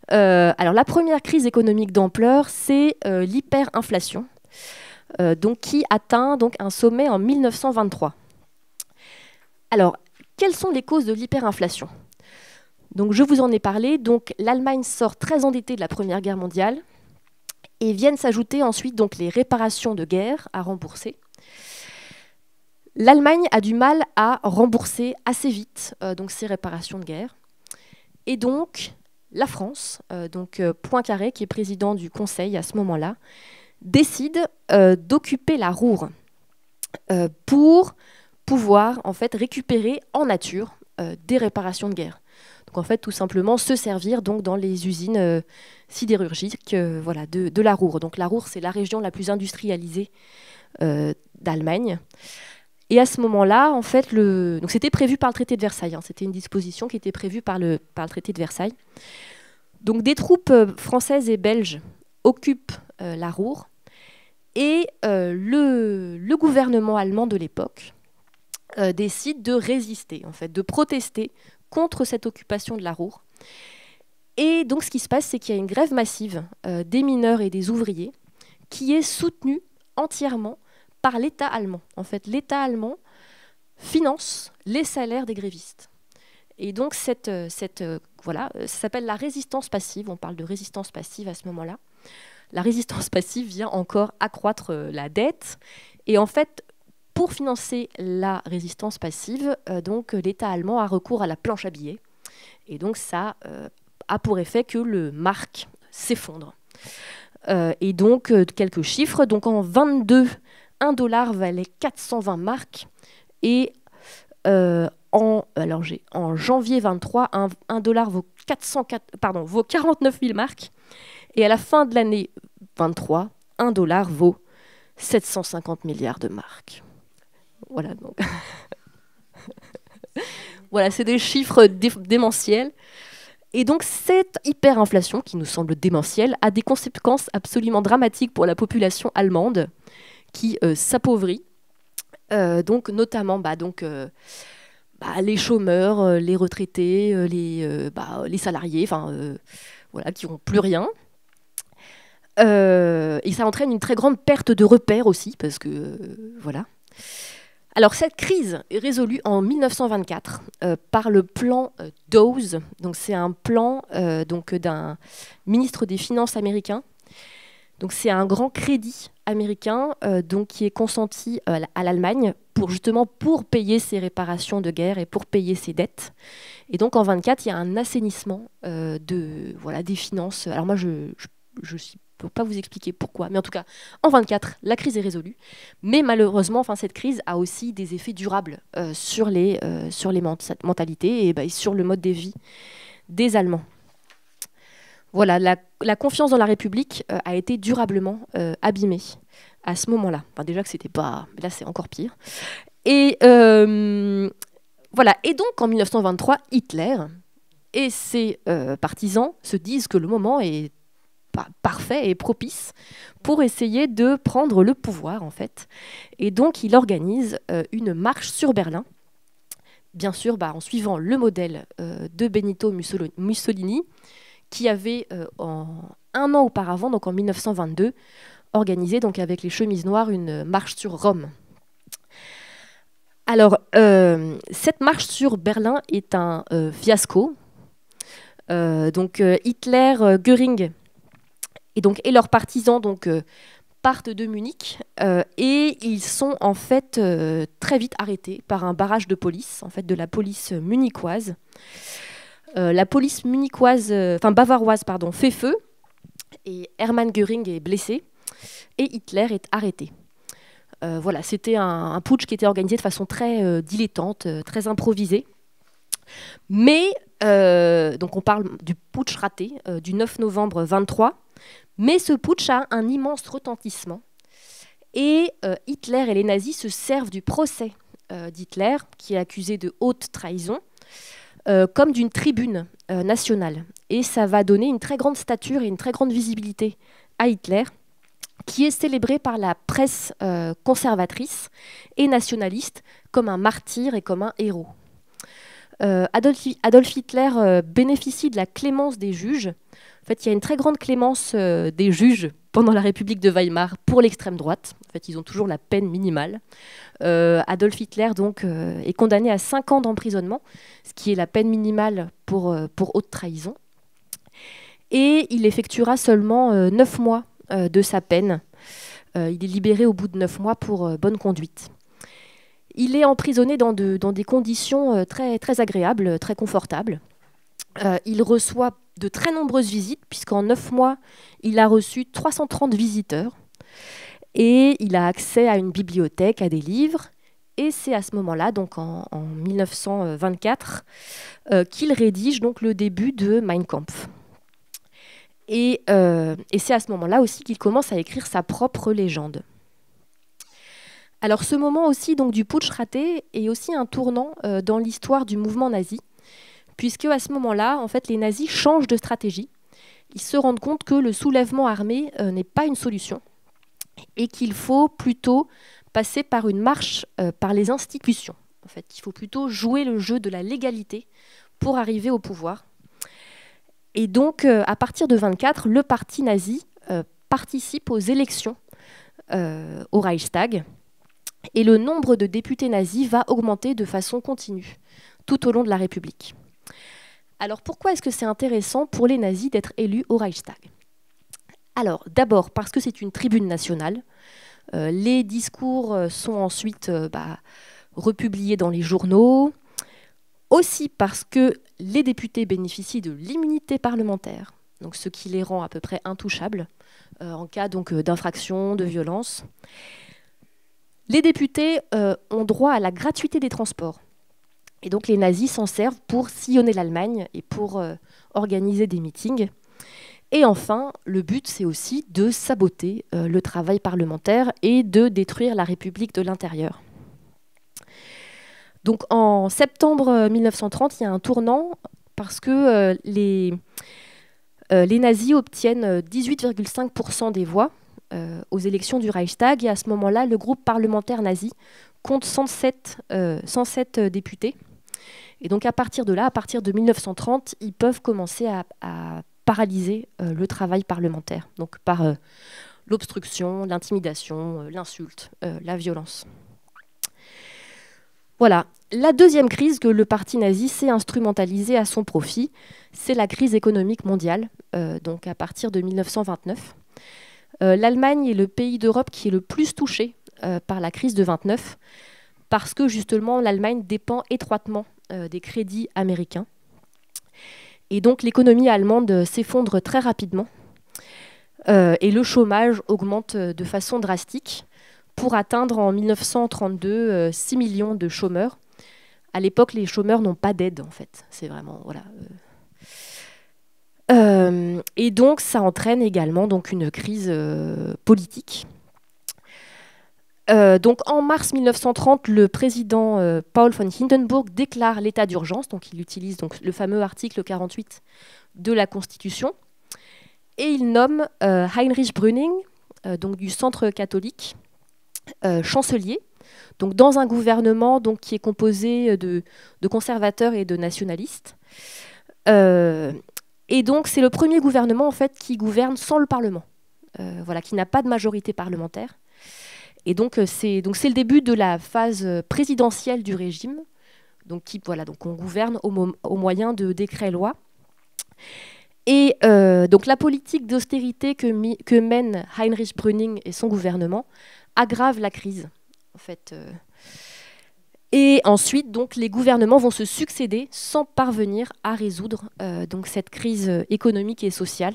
Alors, la première crise économique d'ampleur, c'est l'hyperinflation, donc, qui atteint donc, un sommet en 1923. Alors, quelles sont les causes de l'hyperinflation? Donc, je vous en ai parlé. Donc, l'Allemagne sort très endettée de la Première Guerre mondiale et viennent s'ajouter ensuite donc, les réparations de guerre à rembourser. L'Allemagne a du mal à rembourser assez vite donc, ces réparations de guerre. Et donc, la France, Poincaré, qui est président du Conseil à ce moment-là, décide d'occuper la Ruhr pour pouvoir en fait, récupérer en nature des réparations de guerre. Donc en fait, tout simplement se servir donc, dans les usines sidérurgiques voilà, de la Ruhr. Donc la Ruhr, c'est la région la plus industrialisée d'Allemagne. Et à ce moment-là, en fait, donc c'était prévu par le traité de Versailles. Hein, c'était une disposition qui était prévue par le traité de Versailles. Donc des troupes françaises et belges occupent la Ruhr. Et le gouvernement allemand de l'époque décide de résister, en fait, de protester contre cette occupation de la Ruhr. Et donc ce qui se passe, c'est qu'il y a une grève massive des mineurs et des ouvriers qui est soutenue entièrement par l'État allemand. En fait, l'État allemand finance les salaires des grévistes. Et donc voilà, ça s'appelle la résistance passive. On parle de résistance passive à ce moment-là. La résistance passive vient encore accroître la dette. Et en fait, pour financer la résistance passive, donc l'État allemand a recours à la planche à billets. Et donc ça a pour effet que le mark s'effondre. Et donc quelques chiffres. Donc en 22, 1 $, valait 420 marks. Et en janvier 23, un $, vaut 49 000 marks. Et à la fin de l'année 23, 1 $ vaut 750 milliards de marks. Voilà, donc. Voilà, c'est des chiffres démentiels. Et donc, cette hyperinflation, qui nous semble démentielle, a des conséquences absolument dramatiques pour la population allemande, qui s'appauvrit. Donc, notamment, les chômeurs, les retraités, les salariés, voilà, qui n'ont plus rien. Et ça entraîne une très grande perte de repères aussi, parce que voilà. Alors cette crise est résolue en 1924 par le plan Dawes. Donc c'est un plan d'un ministre des Finances américain. Donc c'est un grand crédit américain qui est consenti à l'Allemagne pour payer ses réparations de guerre et pour payer ses dettes. Et donc en 24, il y a un assainissement des finances. Alors moi je ne peux pas vous expliquer pourquoi, mais en tout cas, en 24, la crise est résolue. Mais malheureusement, cette crise a aussi des effets durables sur les mentalités et sur le mode de vie des Allemands. Voilà, la confiance dans la République a été durablement abîmée à ce moment-là. Déjà que c'était pas... Mais là, c'est encore pire. Et voilà. Et donc, en 1923, Hitler et ses partisans se disent que le moment est parfait et propice pour essayer de prendre le pouvoir, en fait. Et donc, il organise une marche sur Berlin, bien sûr en suivant le modèle de Benito Mussolini, qui avait, un an auparavant, donc en 1922, organisé donc, avec les chemises noires une marche sur Rome. Alors, cette marche sur Berlin est un fiasco. Donc, Hitler, Göring et leurs partisans partent de Munich et ils sont en fait très vite arrêtés par un barrage de police, en fait, de la police munichoise. La police bavaroise, fait feu et Hermann Göring est blessé et Hitler est arrêté. Voilà, c'était un putsch qui était organisé de façon très dilettante, très improvisée. Mais, donc on parle du putsch raté du 9 novembre 23, mais ce putsch a un immense retentissement. Et Hitler et les nazis se servent du procès d'Hitler, qui est accusé de haute trahison, comme d'une tribune nationale. Et ça va donner une très grande stature et une très grande visibilité à Hitler, qui est célébré par la presse conservatrice et nationaliste comme un martyr et comme un héros. Adolf Hitler bénéficie de la clémence des juges. En fait, il y a une très grande clémence des juges pendant la République de Weimar pour l'extrême droite. En fait, ils ont toujours la peine minimale. Adolf Hitler donc, est condamné à 5 ans d'emprisonnement, ce qui est la peine minimale pour haute trahison. Et il effectuera seulement 9 mois de sa peine. Il est libéré au bout de 9 mois pour bonne conduite. Il est emprisonné dans des conditions très, très agréables, très confortables. Il reçoit de très nombreuses visites, puisqu'en 9 mois, il a reçu 330 visiteurs. Et il a accès à une bibliothèque, à des livres. Et c'est à ce moment-là, donc en 1924, qu'il rédige donc, le début de Mein Kampf. Et c'est à ce moment-là aussi qu'il commence à écrire sa propre légende. Alors ce moment aussi donc, du putsch raté est aussi un tournant dans l'histoire du mouvement nazi, puisque à ce moment-là, en fait, les nazis changent de stratégie. Ils se rendent compte que le soulèvement armé n'est pas une solution et qu'il faut plutôt passer par une marche par les institutions. En fait, il faut plutôt jouer le jeu de la légalité pour arriver au pouvoir. Et donc, à partir de 1924, le parti nazi participe aux élections au Reichstag. Et le nombre de députés nazis va augmenter de façon continue tout au long de la République. Alors pourquoi est-ce que c'est intéressant pour les nazis d'être élus au Reichstag? Alors d'abord parce que c'est une tribune nationale. Les discours sont ensuite republiés dans les journaux. Aussi parce que les députés bénéficient de l'immunité parlementaire, donc ce qui les rend à peu près intouchables en cas d'infraction, de violence. Les députés ont droit à la gratuité des transports. Et donc les nazis s'en servent pour sillonner l'Allemagne et pour organiser des meetings. Et enfin, le but, c'est aussi de saboter le travail parlementaire et de détruire la République de l'intérieur. Donc en septembre 1930, il y a un tournant parce que les nazis obtiennent 18,5% des voix aux élections du Reichstag. Et à ce moment-là, le groupe parlementaire nazi compte 107 députés. Et donc à partir de là, à partir de 1930, ils peuvent commencer à paralyser le travail parlementaire, donc par l'obstruction, l'intimidation, l'insulte, la violence. Voilà. La deuxième crise que le parti nazi s'est instrumentalisée à son profit, c'est la crise économique mondiale, donc à partir de 1929. L'Allemagne est le pays d'Europe qui est le plus touché par la crise de 29, parce que justement l'Allemagne dépend étroitement des crédits américains. Et donc l'économie allemande s'effondre très rapidement et le chômage augmente de façon drastique pour atteindre en 1932 6 millions de chômeurs. À l'époque, les chômeurs n'ont pas d'aide en fait. C'est vraiment voilà. Et donc ça entraîne également donc une crise politique. Donc en mars 1930, le président Paul von Hindenburg déclare l'état d'urgence, donc il utilise donc le fameux article 48 de la Constitution, et il nomme Heinrich Brüning, donc du Centre catholique, chancelier, donc dans un gouvernement donc, qui est composé de conservateurs et de nationalistes. Et donc c'est le premier gouvernement en fait, qui gouverne sans le Parlement, voilà, qui n'a pas de majorité parlementaire. Et donc c'est le début de la phase présidentielle du régime, donc, donc on gouverne au moyen de décrets-lois. Et donc la politique d'austérité que mène Heinrich Brüning et son gouvernement aggrave la crise, en fait. Et ensuite, donc, les gouvernements vont se succéder sans parvenir à résoudre donc cette crise économique et sociale.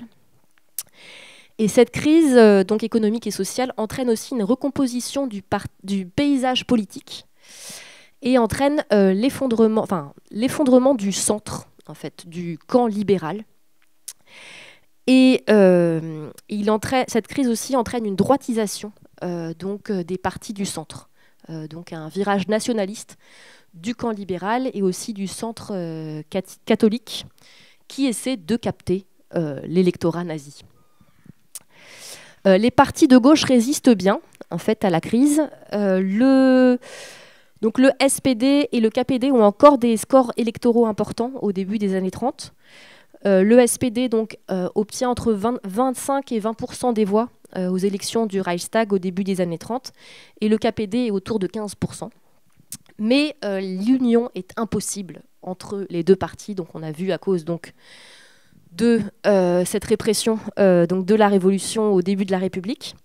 Et cette crise donc économique et sociale entraîne aussi une recomposition du paysage politique et entraîne l'effondrement du centre, en fait, du camp libéral. Et cette crise aussi entraîne une droitisation donc, des partis du centre, donc un virage nationaliste du camp libéral et aussi du centre catholique qui essaie de capter l'électorat nazi. Les partis de gauche résistent bien en fait, à la crise. Donc le SPD et le KPD ont encore des scores électoraux importants au début des années 30. Le SPD donc, obtient entre 25 et 20% des voix aux élections du Reichstag au début des années 30 et le KPD est autour de 15%. Mais l'union est impossible entre les deux partis, donc on a vu à cause donc, de cette répression donc de la Révolution au début de la République.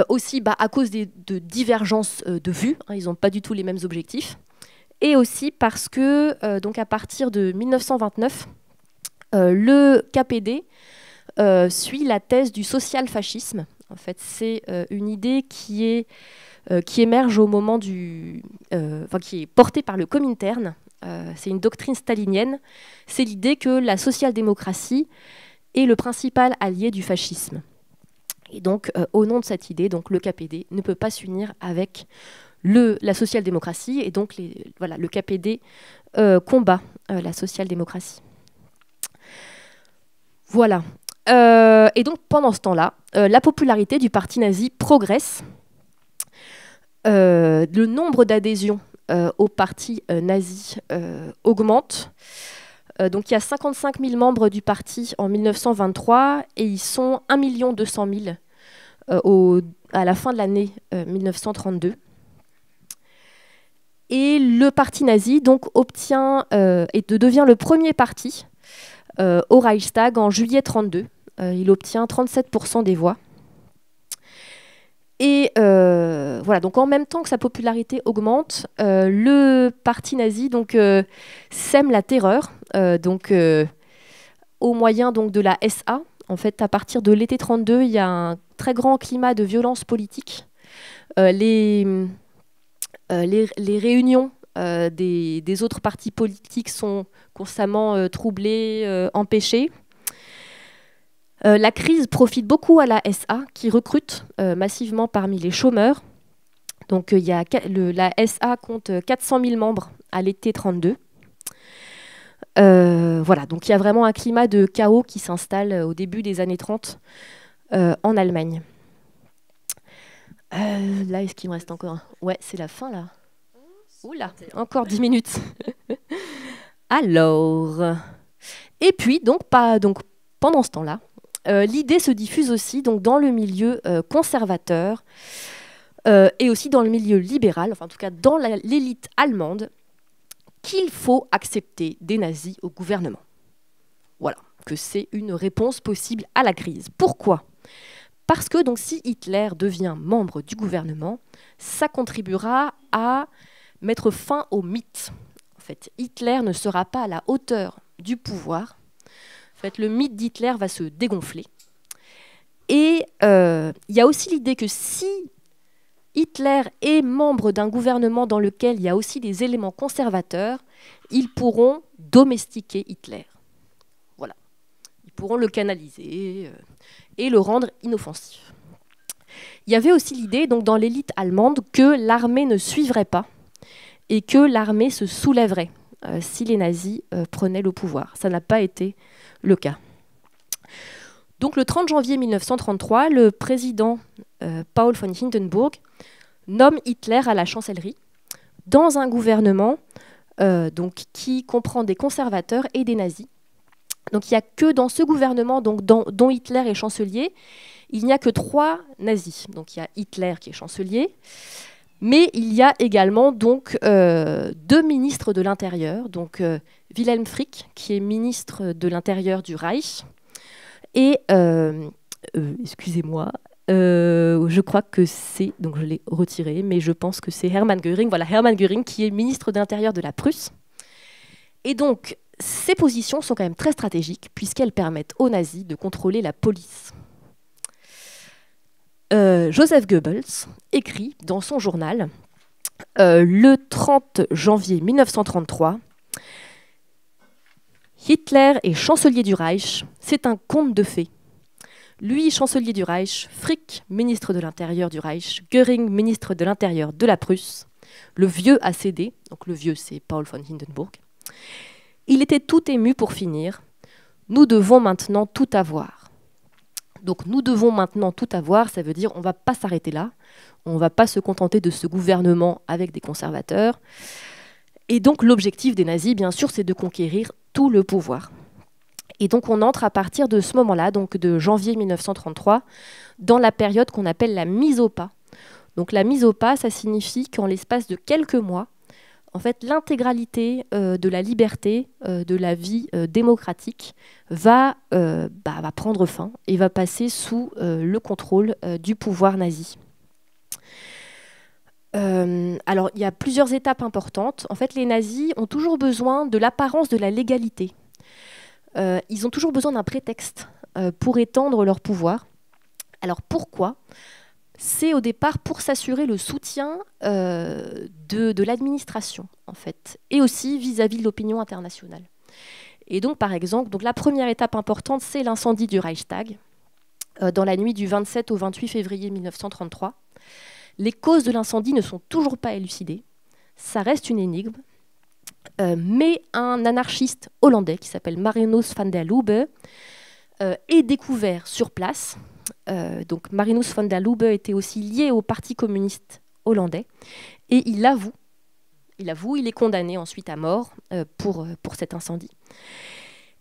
Aussi à cause de divergences de vues, hein, ils n'ont pas du tout les mêmes objectifs. Et aussi parce que, donc à partir de 1929, le KPD suit la thèse du social-fascisme. En fait, c'est une idée qui émerge au moment qui est portée par le Comintern. C'est une doctrine stalinienne. C'est l'idée que la social-démocratie est le principal allié du fascisme. Et donc, au nom de cette idée, donc, le KPD ne peut pas s'unir avec la social-démocratie. Et donc, le KPD combat la social-démocratie. Voilà. Et donc, pendant ce temps-là, la popularité du parti nazi progresse. Le nombre d'adhésions au parti nazi augmente. Donc il y a 55 000 membres du parti en 1923 et ils sont 1 200 000 à la fin de l'année 1932. Et le parti nazi donc, obtient et devient le premier parti au Reichstag en juillet 1932. Il obtient 37% des voix. Et voilà, donc en même temps que sa popularité augmente, le parti nazi donc, sème la terreur au moyen donc, de la SA. En fait, à partir de l'été 1932, il y a un très grand climat de violence politique. Les réunions des autres partis politiques sont constamment troublées, empêchées. La crise profite beaucoup à la SA qui recrute massivement parmi les chômeurs. Donc la SA compte 400 000 membres à l'été 1932. Voilà, donc il y a vraiment un climat de chaos qui s'installe au début des années 30 en Allemagne. Là, est-ce qu'il me reste encore un ? Ouais, c'est la fin là. Oula, encore 10 minutes. Alors, et puis donc pendant ce temps-là, l'idée se diffuse aussi donc, dans le milieu conservateur et aussi dans le milieu libéral, enfin en tout cas dans l'élite allemande, qu'il faut accepter des nazis au gouvernement. Voilà, que c'est une réponse possible à la crise. Pourquoi ? Parce que donc, si Hitler devient membre du gouvernement, ça contribuera à mettre fin au mythe. En fait, Hitler ne sera pas à la hauteur du pouvoir. En fait, le mythe d'Hitler va se dégonfler. Et il y a aussi l'idée que si Hitler est membre d'un gouvernement dans lequel il y a aussi des éléments conservateurs, ils pourront domestiquer Hitler. pourront le canaliser et le rendre inoffensif. Il y avait aussi l'idée, donc dans l'élite allemande, que l'armée ne suivrait pas et que l'armée se soulèverait si les nazis prenaient le pouvoir. Ça n'a pas été le cas. Donc le 30 janvier 1933, le président Paul von Hindenburg nomme Hitler à la chancellerie dans un gouvernement donc, qui comprend des conservateurs et des nazis. Donc il n'y a que dans ce gouvernement donc, dont Hitler est chancelier, il n'y a que 3 nazis. Donc il y a Hitler qui est chancelier, mais il y a également donc 2 ministres de l'Intérieur, donc Wilhelm Frick qui est ministre de l'Intérieur du Reich, et excusez-moi, je crois que c'est, donc je l'ai retiré, mais je pense que c'est Hermann Göring, voilà, Hermann Göring qui est ministre de l'Intérieur de la Prusse. Et donc ces positions sont quand même très stratégiques puisqu'elles permettent aux nazis de contrôler la police. Joseph Goebbels écrit dans son journal le 30 janvier 1933 « Hitler est chancelier du Reich, c'est un conte de fées. Lui, chancelier du Reich, Frick, ministre de l'Intérieur du Reich, Göring, ministre de l'Intérieur de la Prusse. Le vieux a cédé, donc le vieux c'est Paul von Hindenburg. Il était tout ému pour finir. Nous devons maintenant tout avoir. » Donc nous devons maintenant tout avoir, ça veut dire on ne va pas s'arrêter là, on ne va pas se contenter de ce gouvernement avec des conservateurs. Et donc l'objectif des nazis, bien sûr, c'est de conquérir tout le pouvoir. Et donc on entre à partir de ce moment-là, donc de janvier 1933, dans la période qu'on appelle la mise au pas. Donc la mise au pas, ça signifie qu'en l'espace de quelques mois, en fait, l'intégralité de la liberté, de la vie démocratique va prendre fin et va passer sous le contrôle du pouvoir nazi. Alors, il y a plusieurs étapes importantes. En fait, les nazis ont toujours besoin de l'apparence de la légalité. Ils ont toujours besoin d'un prétexte pour étendre leur pouvoir. Alors, pourquoi ? C'est au départ pour s'assurer le soutien de l'administration, en fait, et aussi vis-à-vis de l'opinion internationale. Et donc, par exemple, donc la première étape importante, c'est l'incendie du Reichstag, dans la nuit du 27 au 28 février 1933. Les causes de l'incendie ne sont toujours pas élucidées, ça reste une énigme, mais un anarchiste hollandais qui s'appelle Marinus van der Lubbe est découvert sur place. Donc Marinus van der Lubbe était aussi lié au Parti communiste hollandais et il avoue, il est condamné ensuite à mort pour cet incendie.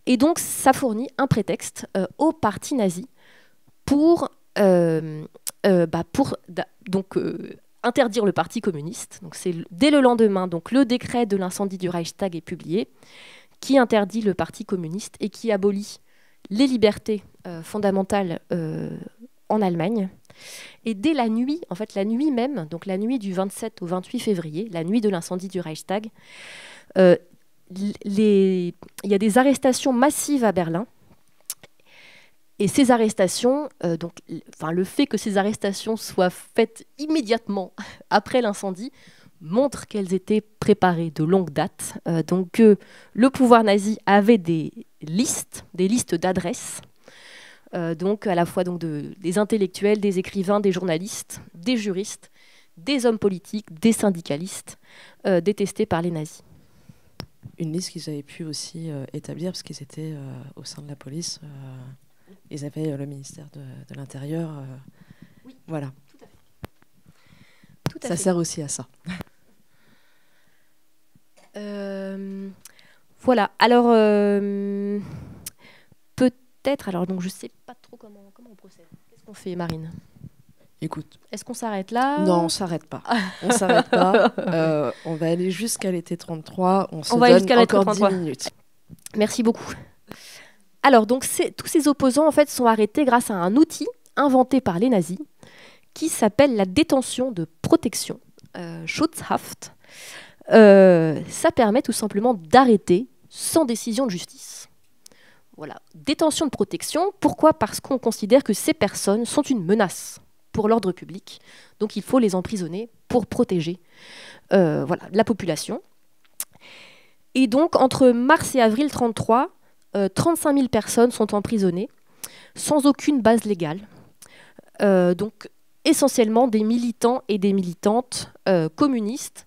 Et donc ça fournit un prétexte au parti nazi pour interdire le Parti communiste. Donc c'est dès le lendemain, donc le décret de l'incendie du Reichstag est publié, qui interdit le Parti communiste et qui abolit les libertés fondamentales en Allemagne. Et dès la nuit, en fait la nuit même, donc la nuit du 27 au 28 février, la nuit de l'incendie du Reichstag, il y a des arrestations massives à Berlin. Et ces arrestations, le fait que ces arrestations soient faites immédiatement après l'incendie, montre qu'elles étaient préparées de longue date. Donc le pouvoir nazi avait des listes d'adresses, donc à la fois donc, des intellectuels, des écrivains, des journalistes, des juristes, des hommes politiques, des syndicalistes, détestés par les nazis. Une liste qu'ils avaient pu aussi établir, parce qu'ils étaient au sein de la police. Ils avaient le ministère de l'Intérieur. Oui, voilà. Tout à fait. Ça sert aussi à ça. Voilà. Alors, peut-être... Alors, donc, je ne sais pas trop comment on procède. Qu'est-ce qu'on fait, Marine ? Écoute. Est-ce qu'on s'arrête là ? Non, on ne s'arrête pas. On s'arrête pas. On va aller jusqu'à l'été 33. On va aller donne encore 10 minutes. Merci beaucoup. Alors, donc, tous ces opposants, en fait, sont arrêtés grâce à un outil inventé par les nazis qui s'appelle la détention de protection, Schutzhaft. Ça permet tout simplement d'arrêter sans décision de justice. Voilà, détention de protection. Pourquoi ? Parce qu'on considère que ces personnes sont une menace pour l'ordre public. Donc, il faut les emprisonner pour protéger la population. Et donc, entre mars et avril 1933, 35 000 personnes sont emprisonnées sans aucune base légale. Donc, essentiellement des militants et des militantes communistes,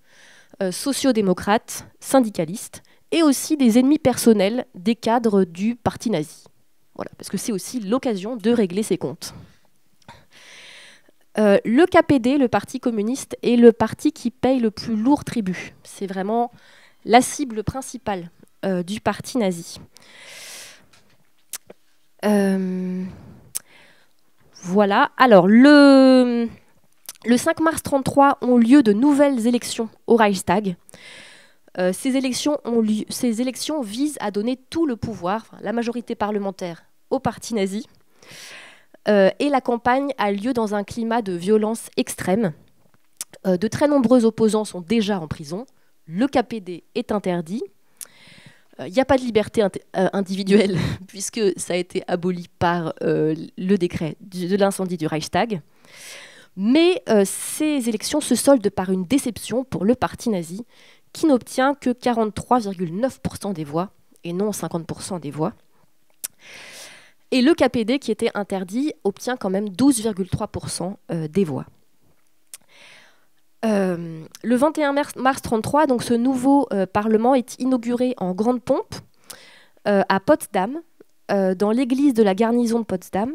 sociodémocrates, syndicalistes, et aussi des ennemis personnels des cadres du parti nazi. Voilà, parce que c'est aussi l'occasion de régler ses comptes. Le KPD, le Parti communiste, est le parti qui paye le plus lourd tribut. C'est vraiment la cible principale du parti nazi. Voilà. Alors, le 5 mars 1933 ont lieu de nouvelles élections au Reichstag. Ces élections visent à donner tout le pouvoir, la majorité parlementaire, au parti nazi. Et la campagne a lieu dans un climat de violence extrême. De très nombreux opposants sont déjà en prison. Le KPD est interdit. Il n'y a pas de liberté individuelle puisque ça a été aboli par le décret de l'incendie du Reichstag. Mais ces élections se soldent par une déception pour le parti nazi qui n'obtient que 43,9% des voix et non 50% des voix. Et le KPD, qui était interdit, obtient quand même 12,3% des voix. Le 21 mars 1933, donc ce nouveau parlement est inauguré en grande pompe à Potsdam, dans l'église de la garnison de Potsdam.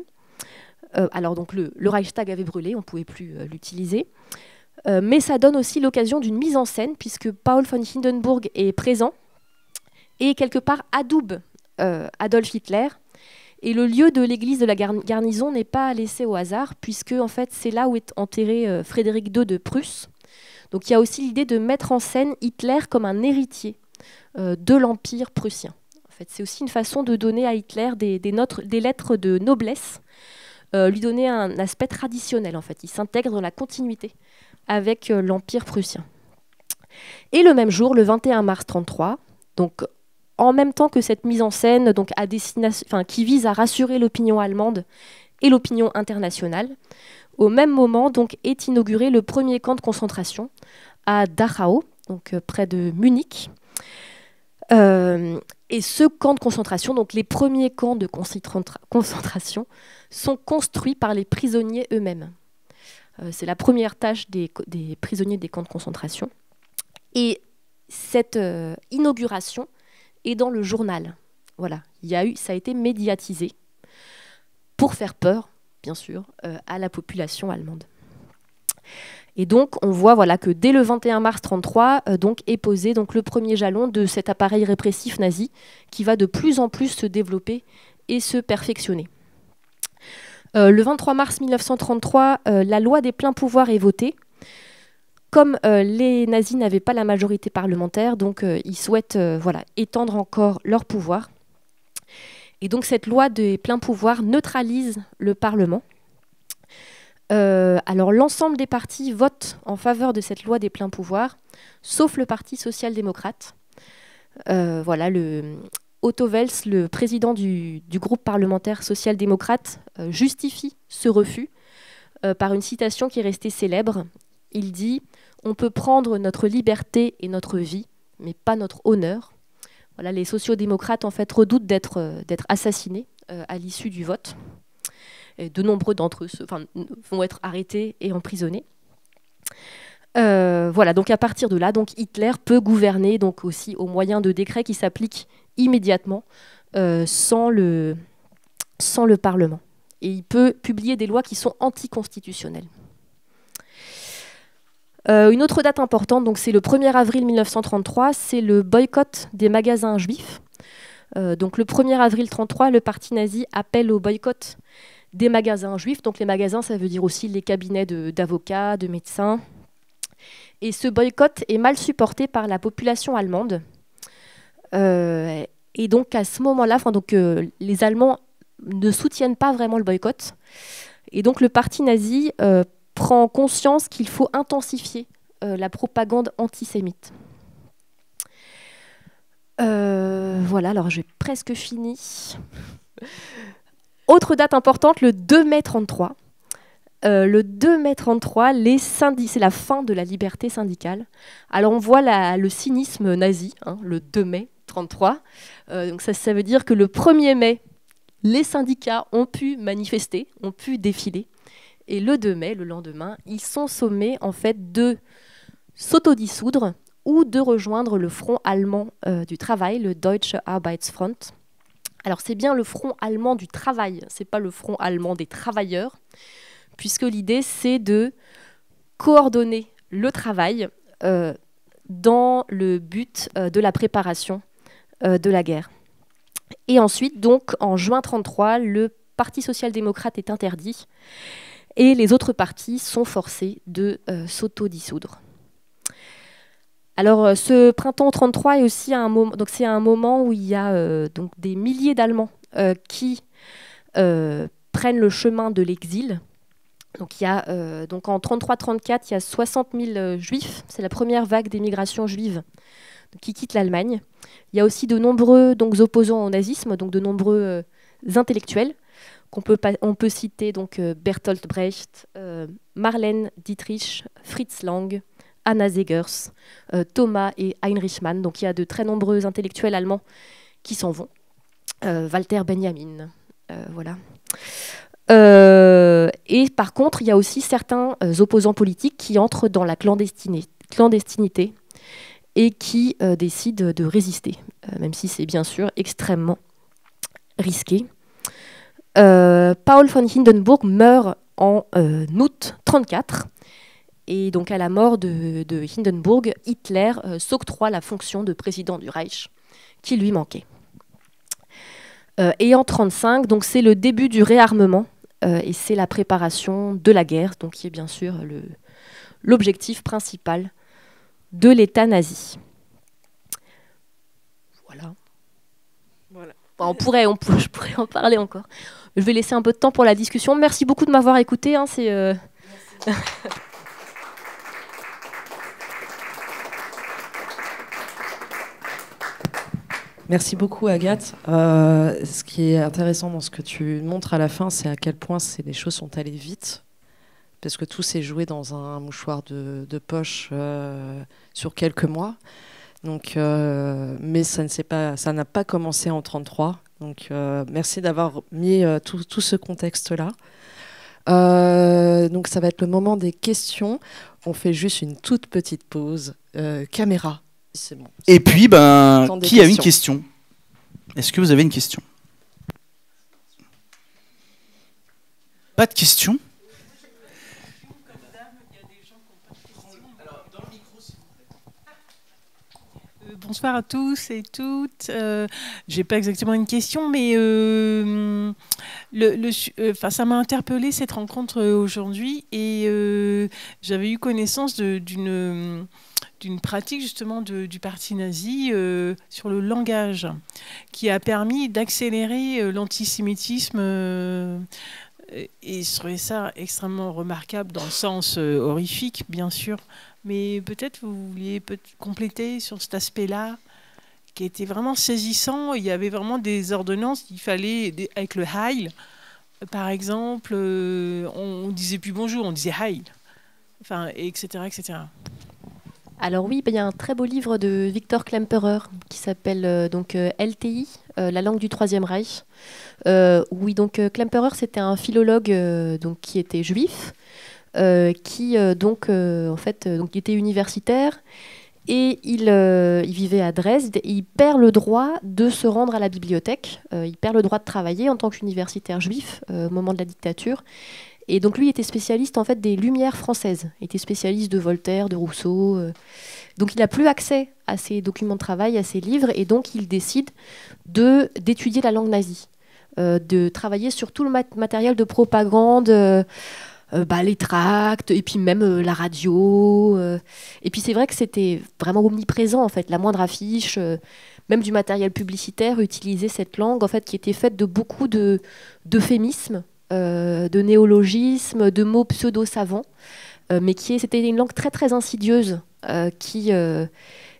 Alors donc le Reichstag avait brûlé, on ne pouvait plus l'utiliser. Mais ça donne aussi l'occasion d'une mise en scène, puisque Paul von Hindenburg est présent et quelque part adoube Adolf Hitler. Et le lieu de l'église de la garnison n'est pas laissé au hasard, puisque en fait, c'est là où est enterré Frédéric II de Prusse. Donc il y a aussi l'idée de mettre en scène Hitler comme un héritier de l'Empire prussien. En fait, c'est aussi une façon de donner à Hitler des lettres de noblesse, lui donner un aspect traditionnel. En fait. Il s'intègre dans la continuité avec l'Empire prussien. Et le même jour, le 21 mars 1933, donc en même temps que cette mise en scène donc qui vise à rassurer l'opinion allemande et l'opinion internationale, au même moment donc, est inauguré le premier camp de concentration à Dachau, donc près de Munich. Et ce camp de concentration, donc les premiers camps de concentration, sont construits par les prisonniers eux-mêmes. C'est la première tâche des prisonniers des camps de concentration. Et cette inauguration est dans le journal. Voilà, ça a été médiatisé pour faire peur, bien sûr, à la population allemande. Et donc, on voit voilà, que dès le 21 mars 1933, donc, est posé donc, le premier jalon de cet appareil répressif nazi qui va de plus en plus se développer et se perfectionner. Le 23 mars 1933, la loi des pleins pouvoirs est votée. Comme les nazis n'avaient pas la majorité parlementaire, donc ils souhaitent étendre encore leur pouvoir. Et donc cette loi des pleins pouvoirs neutralise le Parlement. Alors l'ensemble des partis votent en faveur de cette loi des pleins pouvoirs, sauf le Parti social-démocrate. Otto Wels, le président du groupe parlementaire social-démocrate, justifie ce refus par une citation qui est restée célèbre. Il dit « On peut prendre notre liberté et notre vie, mais pas notre honneur ». Voilà, les sociodémocrates en fait, redoutent d'être assassinés à l'issue du vote. Et de nombreux d'entre eux vont être arrêtés et emprisonnés. Donc à partir de là, donc Hitler peut gouverner donc aussi au moyen de décrets qui s'appliquent immédiatement sans le Parlement. Et il peut publier des lois qui sont anticonstitutionnelles. Une autre date importante, donc c'est le 1er avril 1933, c'est le boycott des magasins juifs. Donc le 1er avril 1933, le parti nazi appelle au boycott des magasins juifs. Donc les magasins, ça veut dire aussi les cabinets d'avocats, de médecins. Et ce boycott est mal supporté par la population allemande. Et donc à ce moment-là, les Allemands ne soutiennent pas vraiment le boycott. Et donc le parti nazi prend conscience qu'il faut intensifier la propagande antisémite. Alors j'ai presque fini. Autre date importante, le 2 mai 1933. Le 2 mai 1933, c'est la fin de la liberté syndicale. Alors on voit le cynisme nazi, le 2 mai 1933. Donc ça veut dire que le 1er mai, les syndicats ont pu manifester, ont pu défiler. Et le 2 mai, le lendemain, ils sont sommés en fait de s'autodissoudre ou de rejoindre le front allemand du travail, le Deutsche Arbeitsfront. Alors c'est bien le front allemand du travail, c'est pas le front allemand des travailleurs, puisque l'idée c'est de coordonner le travail dans le but de la préparation de la guerre. Et ensuite, donc, en juin 1933, le Parti social-démocrate est interdit et les autres partis sont forcés de s'autodissoudre. Alors, ce printemps 1933 est aussi un moment où il y a donc des milliers d'Allemands qui prennent le chemin de l'exil. Donc, il y a, donc en 1933-1934, il y a 60 000 juifs. C'est la première vague d'émigration juive qui quitte l'Allemagne. Il y a aussi de nombreux opposants au nazisme, donc de nombreux intellectuels. On peut citer donc Bertolt Brecht, Marlène Dietrich, Fritz Lang, Anna Zegers, Thomas et Heinrich Mann. Donc il y a de très nombreux intellectuels allemands qui s'en vont. Walter Benjamin, voilà. Et par contre, il y a aussi certains opposants politiques qui entrent dans la clandestinité et qui décident de résister, même si c'est bien sûr extrêmement risqué. Paul von Hindenburg meurt en août 1934, et donc à la mort de Hindenburg, Hitler s'octroie la fonction de président du Reich qui lui manquait. Et en 1935, donc c'est le début du réarmement et c'est la préparation de la guerre, donc qui est bien sûr l'objectif principal de l'État nazi. Voilà. Bon, je pourrais en parler encore. Je vais laisser un peu de temps pour la discussion. Merci beaucoup de m'avoir écouté. Merci beaucoup, Agathe. Ce qui est intéressant dans ce que tu montres à la fin, c'est à quel point les choses sont allées vite, parce que tout s'est joué dans un mouchoir de poche sur quelques mois. Donc, mais ça n'a pas commencé en 1933. Donc, merci d'avoir mis tout ce contexte-là. Donc, ça va être le moment des questions. On fait juste une toute petite pause. Caméra. C'est bon. Et puis, qui a une question? Est-ce que vous avez une question? Pas de question? Bonsoir à tous et toutes. J'ai pas exactement une question, mais ça m'a interpellée cette rencontre aujourd'hui, et j'avais eu connaissance d'une pratique justement du parti nazi sur le langage, qui a permis d'accélérer l'antisémitisme. Et je trouvais ça extrêmement remarquable dans le sens horrifique, bien sûr. Mais peut-être vous vouliez compléter sur cet aspect-là, qui était vraiment saisissant. Il y avait vraiment des ordonnances qu'il fallait, avec le Heil, par exemple, on disait plus bonjour, on disait Heil, enfin, etc., etc. Alors oui, il y a un très beau livre de Victor Klemperer qui s'appelle LTI, la langue du Troisième Reich. Oui, donc Klemperer, c'était un philologue qui était juif, qui était universitaire, et il vivait à Dresde, et il perd le droit de se rendre à la bibliothèque, il perd le droit de travailler en tant qu'universitaire juif au moment de la dictature. Et donc lui était spécialiste en fait des Lumières françaises, il était spécialiste de Voltaire, de Rousseau. Donc il n'a plus accès à ses documents de travail, à ses livres, et donc il décide d'étudier la langue nazie, de travailler sur tout le matériel de propagande, les tracts, et puis même la radio. Et puis c'est vrai que c'était vraiment omniprésent en fait, la moindre affiche, même du matériel publicitaire utilisait cette langue en fait qui était faite de beaucoup d'euphémismes. De néologismes, de mots pseudo-savants, mais c'était une langue très très insidieuse,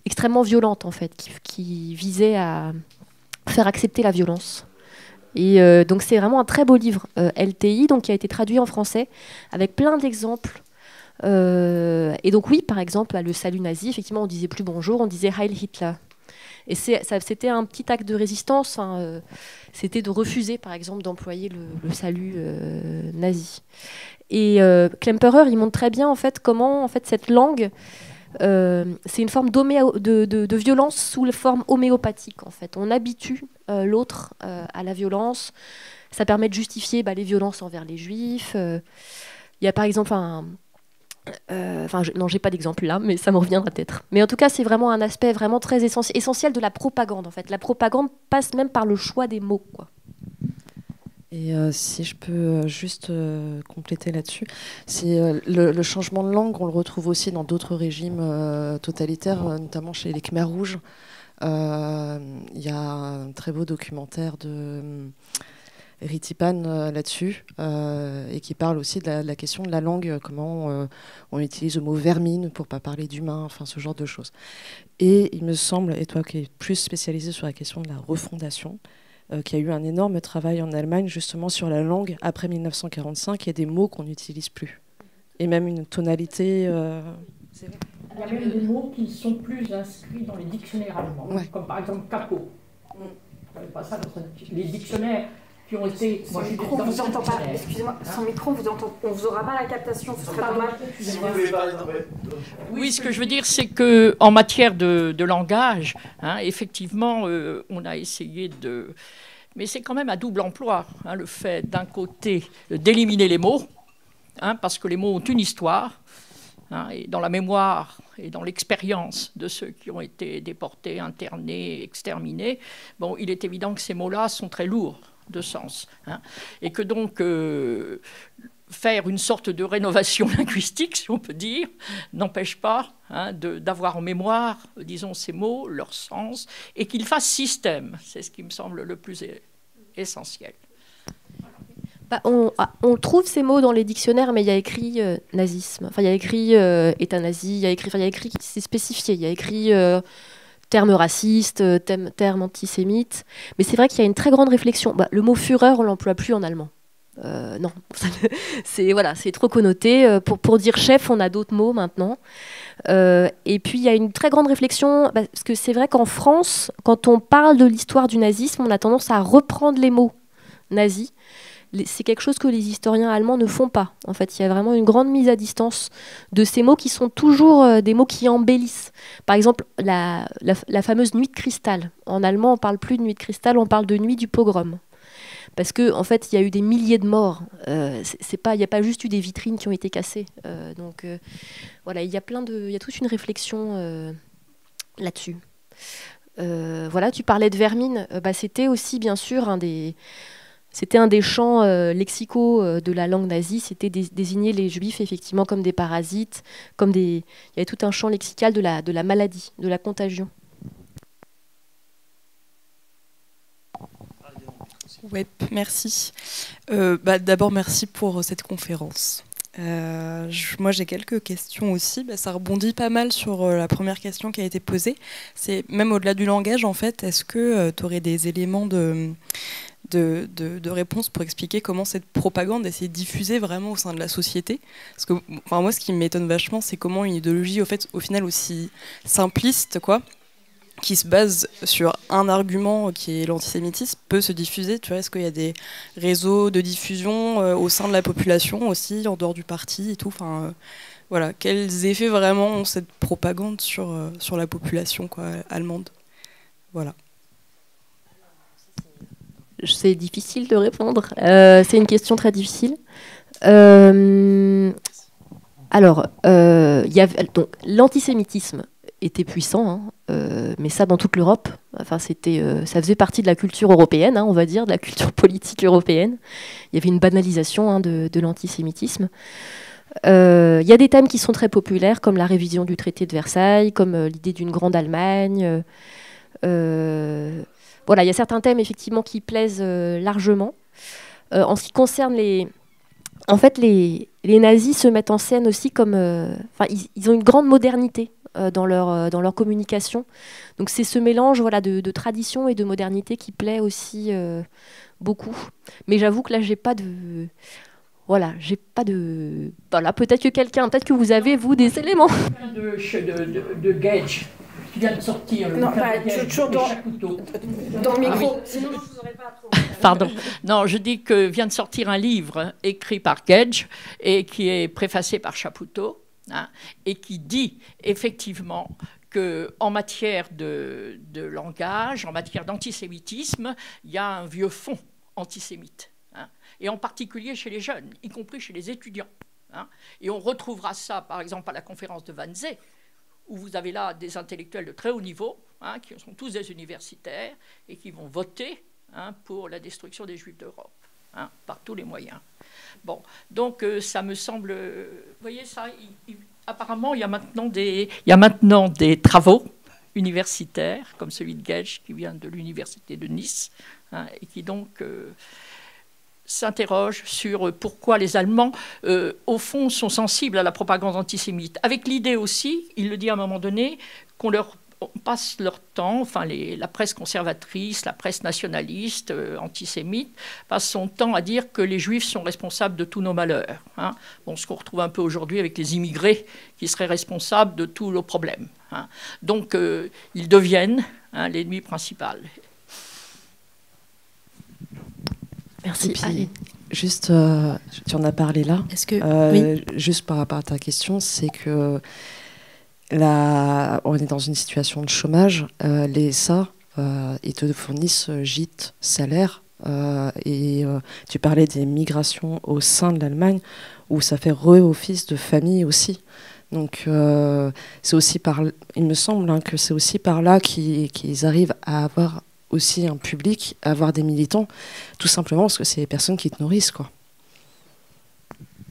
extrêmement violente en fait, qui visait à faire accepter la violence. Et donc c'est vraiment un très beau livre, LTI, donc qui a été traduit en français avec plein d'exemples. Et donc oui, par exemple, le salut nazi, effectivement, on disait plus bonjour, on disait Heil Hitler. Et c'était un petit acte de résistance, hein, c'était de refuser, par exemple, d'employer le salut nazi. Et Klemperer, il montre très bien en fait, comment en fait, cette langue, c'est une forme de violence sous la forme homéopathique. En fait. On habitue l'autre à la violence. Ça permet de justifier les violences envers les juifs. Il y a par exemple non, j'ai pas d'exemple là, mais ça me reviendra peut-être. Mais en tout cas, c'est vraiment un aspect vraiment très essentiel de la propagande. En fait, la propagande passe même par le choix des mots, quoi. Et si je peux juste compléter là-dessus, c'est le changement de langue, on le retrouve aussi dans d'autres régimes totalitaires, notamment chez les Khmers rouges. Il y a un très beau documentaire de Ritipan là-dessus, et qui parle aussi de la question de la langue, comment on utilise le mot vermine pour ne pas parler d'humain, enfin ce genre de choses. Et il me semble, et toi qui es plus spécialisé sur la question de la refondation, qu'il y a eu un énorme travail en Allemagne justement sur la langue après 1945. Il y a des mots qu'on n'utilise plus. Et même une tonalité... Il y a même des mots qui ne sont plus inscrits dans les dictionnaires allemands, comme par exemple capot. Pas ça dans les dictionnaires qui ont été... Son micro, vous entend pas. Excusez-moi, son micro, on vous aura pas la captation, ce serait dommage. Oui, ce que je veux dire, c'est qu'en matière de langage, effectivement, on a essayé de... Mais c'est quand même à double emploi, le fait, d'un côté, d'éliminer les mots, parce que les mots ont une histoire, et dans la mémoire et dans l'expérience de ceux qui ont été déportés, internés, exterminés, bon, il est évident que ces mots-là sont très lourds de sens, et que donc faire une sorte de rénovation linguistique, si on peut dire, n'empêche pas d'avoir en mémoire, disons, ces mots, leur sens, et qu'ils fassent système. C'est ce qui me semble le plus essentiel. On trouve ces mots dans les dictionnaires, mais il y a écrit nazisme, enfin il y a écrit État nazi, il y a écrit c'est spécifié, il y a écrit termes racistes, termes antisémites, mais c'est vrai qu'il y a une très grande réflexion. Le mot Führer, on l'emploie plus en allemand. Non, c'est trop connoté. Pour dire chef, on a d'autres mots maintenant. Et puis il y a une très grande réflexion, parce que c'est vrai qu'en France, quand on parle de l'histoire du nazisme, on a tendance à reprendre les mots nazis. C'est quelque chose que les historiens allemands ne font pas. En fait, il y a vraiment une grande mise à distance de ces mots qui sont toujours des mots qui embellissent. Par exemple, la fameuse nuit de cristal. En allemand, on ne parle plus de nuit de cristal, on parle de nuit du pogrom. Parce qu'en fait, il y a eu des milliers de morts. Il n'y a pas juste eu des vitrines qui ont été cassées. Voilà, il y a toute une réflexion là-dessus. Voilà, tu parlais de vermine. C'était aussi, bien sûr, C'était un des champs lexicaux de la langue nazie, c'était désigner les juifs effectivement comme des parasites, il y avait tout un champ lexical de la maladie, de la contagion. Ouais, merci. D'abord, merci pour cette conférence. Moi, j'ai quelques questions aussi. Ça rebondit pas mal sur la première question qui a été posée. C'est même au-delà du langage, en fait, est-ce que tu aurais des éléments de réponse pour expliquer comment cette propagande s'est diffusée vraiment au sein de la société? Parce que moi, ce qui m'étonne vachement, c'est comment une idéologie, au final, aussi simpliste, qui se base sur un argument qui est l'antisémitisme, peut se diffuser. Tu vois, est-ce qu'il y a des réseaux de diffusion au sein de la population aussi, en dehors du parti et tout? Voilà, quels effets vraiment ont cette propagande sur la population allemande? Voilà. C'est difficile de répondre. C'est une question très difficile. Alors, l'antisémitisme était puissant, mais ça dans toute l'Europe. Enfin, ça faisait partie de la culture européenne, on va dire, de la culture politique européenne. Il y avait une banalisation de l'antisémitisme. Il y a des thèmes qui sont très populaires, comme la révision du traité de Versailles, comme l'idée d'une grande Allemagne. Voilà, il y a certains thèmes effectivement qui plaisent largement. En ce qui concerne en fait, les nazis se mettent en scène aussi comme... ils ont une grande modernité dans leur communication. Donc c'est ce mélange de tradition et de modernité qui plaît aussi beaucoup. Mais j'avoue que là, j'ai pas de... Voilà, peut-être que vous avez, vous, des éléments. De Gage, qui vient de sortir. Non, toujours dans le micro, sinon je vous aurais pas trop. Pardon. Non, je dis que vient de sortir un livre écrit par Gage et qui est préfacé par Chapoutot, hein, et qui dit effectivement qu'en matière de langage, en matière d'antisémitisme, il y a un vieux fond antisémite, hein, et en particulier chez les jeunes, y compris chez les étudiants. Hein. Et on retrouvera ça, par exemple, à la conférence de Wannsee, où vous avez là des intellectuels de très haut niveau, hein, qui sont tous des universitaires, et qui vont voter, hein, pour la destruction des Juifs d'Europe, hein, par tous les moyens. Bon, donc ça me semble... Vous voyez ça, apparemment, il y a maintenant des travaux universitaires, comme celui de Gage, qui vient de l'université de Nice, hein, et qui donc s'interroge sur pourquoi les Allemands, au fond, sont sensibles à la propagande antisémite. Avec l'idée aussi, il le dit à un moment donné, qu'on leur passe leur temps, enfin la presse conservatrice, la presse nationaliste, antisémite, passe son temps à dire que les Juifs sont responsables de tous nos malheurs. Hein. Bon, ce qu'on retrouve un peu aujourd'hui avec les immigrés qui seraient responsables de tous nos problèmes. Hein. Donc, ils deviennent, hein, l'ennemi principal. Merci. Puis, juste, tu en as parlé là. Est-ce que, oui. Juste par rapport à ta question, c'est que là, on est dans une situation de chômage. Les SA, ils te fournissent gîtes, salaires. Et tu parlais des migrations au sein de l'Allemagne, où ça fait re-office de famille aussi. Donc, c'est aussi il me semble, hein, que c'est aussi par là qu'ils arrivent à avoir aussi un public, à avoir des militants, tout simplement parce que c'est les personnes qui te nourrissent, quoi.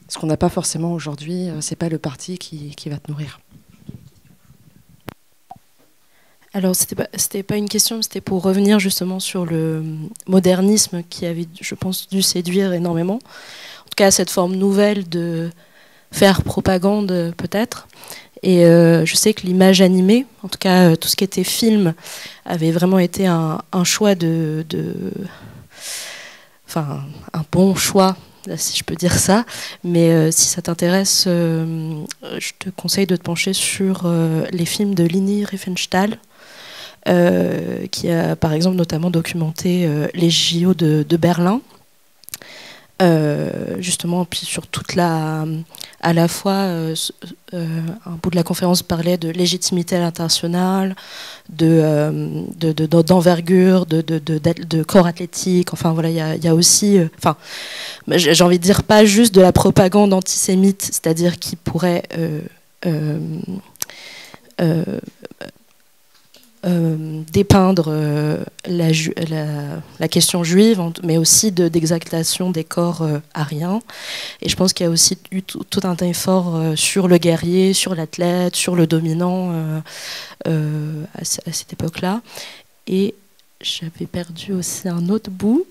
Ce qu'on n'a pas forcément aujourd'hui, c'est pas le parti qui va te nourrir. Alors, c'était pas une question, c'était pour revenir justement sur le modernisme qui avait, je pense, dû séduire énormément. En tout cas, cette forme nouvelle de faire propagande, peut-être. Et je sais que l'image animée, en tout cas tout ce qui était film, avait vraiment été un choix enfin, un bon choix, si je peux dire ça. Mais si ça t'intéresse, je te conseille de te pencher sur les films de Leni Riefenstahl, qui a par exemple notamment documenté les JO de Berlin. Justement, puis sur toute à la fois un bout de la conférence parlait de légitimité à l'international, d'envergure, de corps athlétique. Enfin voilà, il y a aussi, enfin, j'ai envie de dire pas juste de la propagande antisémite, c'est-à-dire qui pourrait dépeindre la question juive, mais aussi d'exaltation des corps ariens. Et je pense qu'il y a aussi eu tout un effort sur le guerrier, sur l'athlète, sur le dominant à cette époque-là. Et j'avais perdu aussi un autre bout.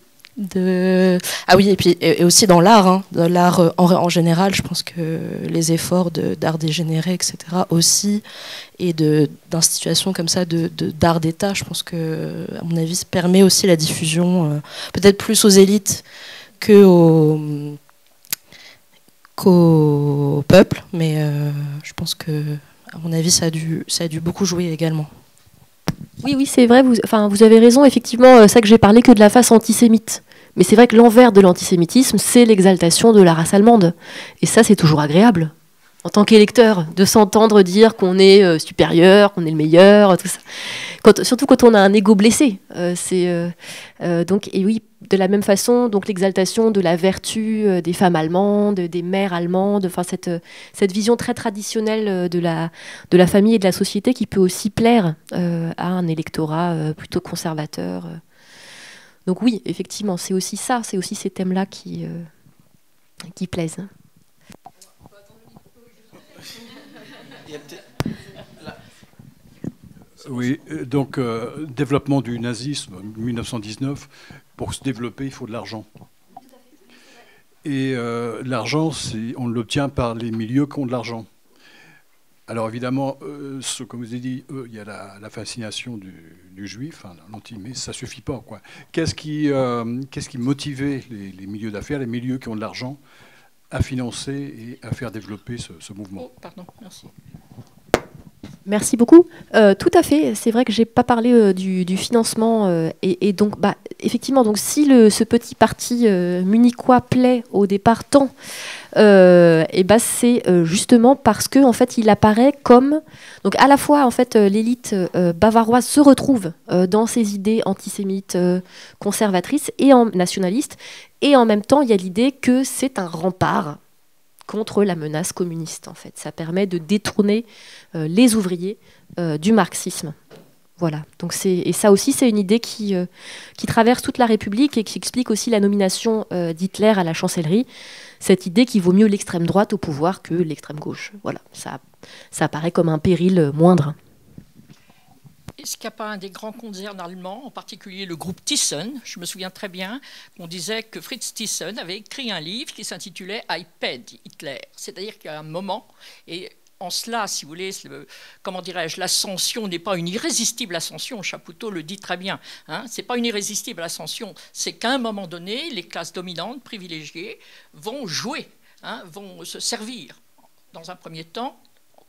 Ah oui, et puis et aussi dans l'art, hein, dans l'art en général, je pense que les efforts d'art dégénéré, etc. aussi, et d'institutions comme ça d'art d'État, je pense que, à mon avis, ça permet aussi la diffusion, peut-être plus aux élites qu'au peuple, mais je pense que, à mon avis, ça a dû beaucoup jouer également. Oui, c'est vrai, vous avez raison, effectivement, ça que j'ai parlé que de la face antisémite. Mais c'est vrai que l'envers de l'antisémitisme, c'est l'exaltation de la race allemande. Et ça, c'est toujours agréable, en tant qu'électeur, de s'entendre dire qu'on est supérieur, qu'on est le meilleur, tout ça. Surtout quand on a un ego blessé. Donc, et oui, de la même façon, donc l'exaltation de la vertu des femmes allemandes, des mères allemandes, enfin cette vision très traditionnelle de la famille et de la société qui peut aussi plaire à un électorat plutôt conservateur. Donc oui, effectivement, c'est aussi ça, c'est aussi ces thèmes-là qui plaisent. Oui, donc développement du nazisme, 1919, pour se développer, il faut de l'argent. Et l'argent, on l'obtient par les milieux qui ont de l'argent. Alors évidemment, comme vous avez dit, il y a la fascination du juif, hein, mais ça ne suffit pas, quoi. Qu'est-ce qui motivait les milieux d'affaires, les milieux qui ont de l'argent, à financer et à faire développer ce mouvement? Oh, pardon, merci. Merci beaucoup. Tout à fait. C'est vrai que j'ai pas parlé du financement et donc effectivement donc si ce petit parti munichois plaît au départ tant c'est justement parce que en fait il apparaît comme donc à la fois en fait l'élite bavaroise se retrouve dans ses idées antisémites, conservatrices et nationalistes, et en même temps il y a l'idée que c'est un rempart contre la menace communiste. En fait, ça permet de détourner les ouvriers du marxisme. Voilà. Donc et ça aussi, c'est une idée qui traverse toute la République et qui explique aussi la nomination d'Hitler à la chancellerie. Cette idée qu'il vaut mieux l'extrême droite au pouvoir que l'extrême gauche. Voilà. Ça apparaît comme un péril moindre. Est-ce qu'il n'y a pas un des grands concerns allemands, en particulier le groupe Thyssen? Je me souviens très bien qu'on disait que Fritz Thyssen avait écrit un livre qui s'intitulait « I paid Hitler ». C'est-à-dire qu'il y a un moment, et en cela, si vous voulez, comment dirais-je, l'ascension n'est pas une irrésistible ascension, Chapoutot le dit très bien, hein, ce n'est pas une irrésistible ascension, c'est qu'à un moment donné, les classes dominantes, privilégiées, vont jouer, hein, vont se servir, dans un premier temps,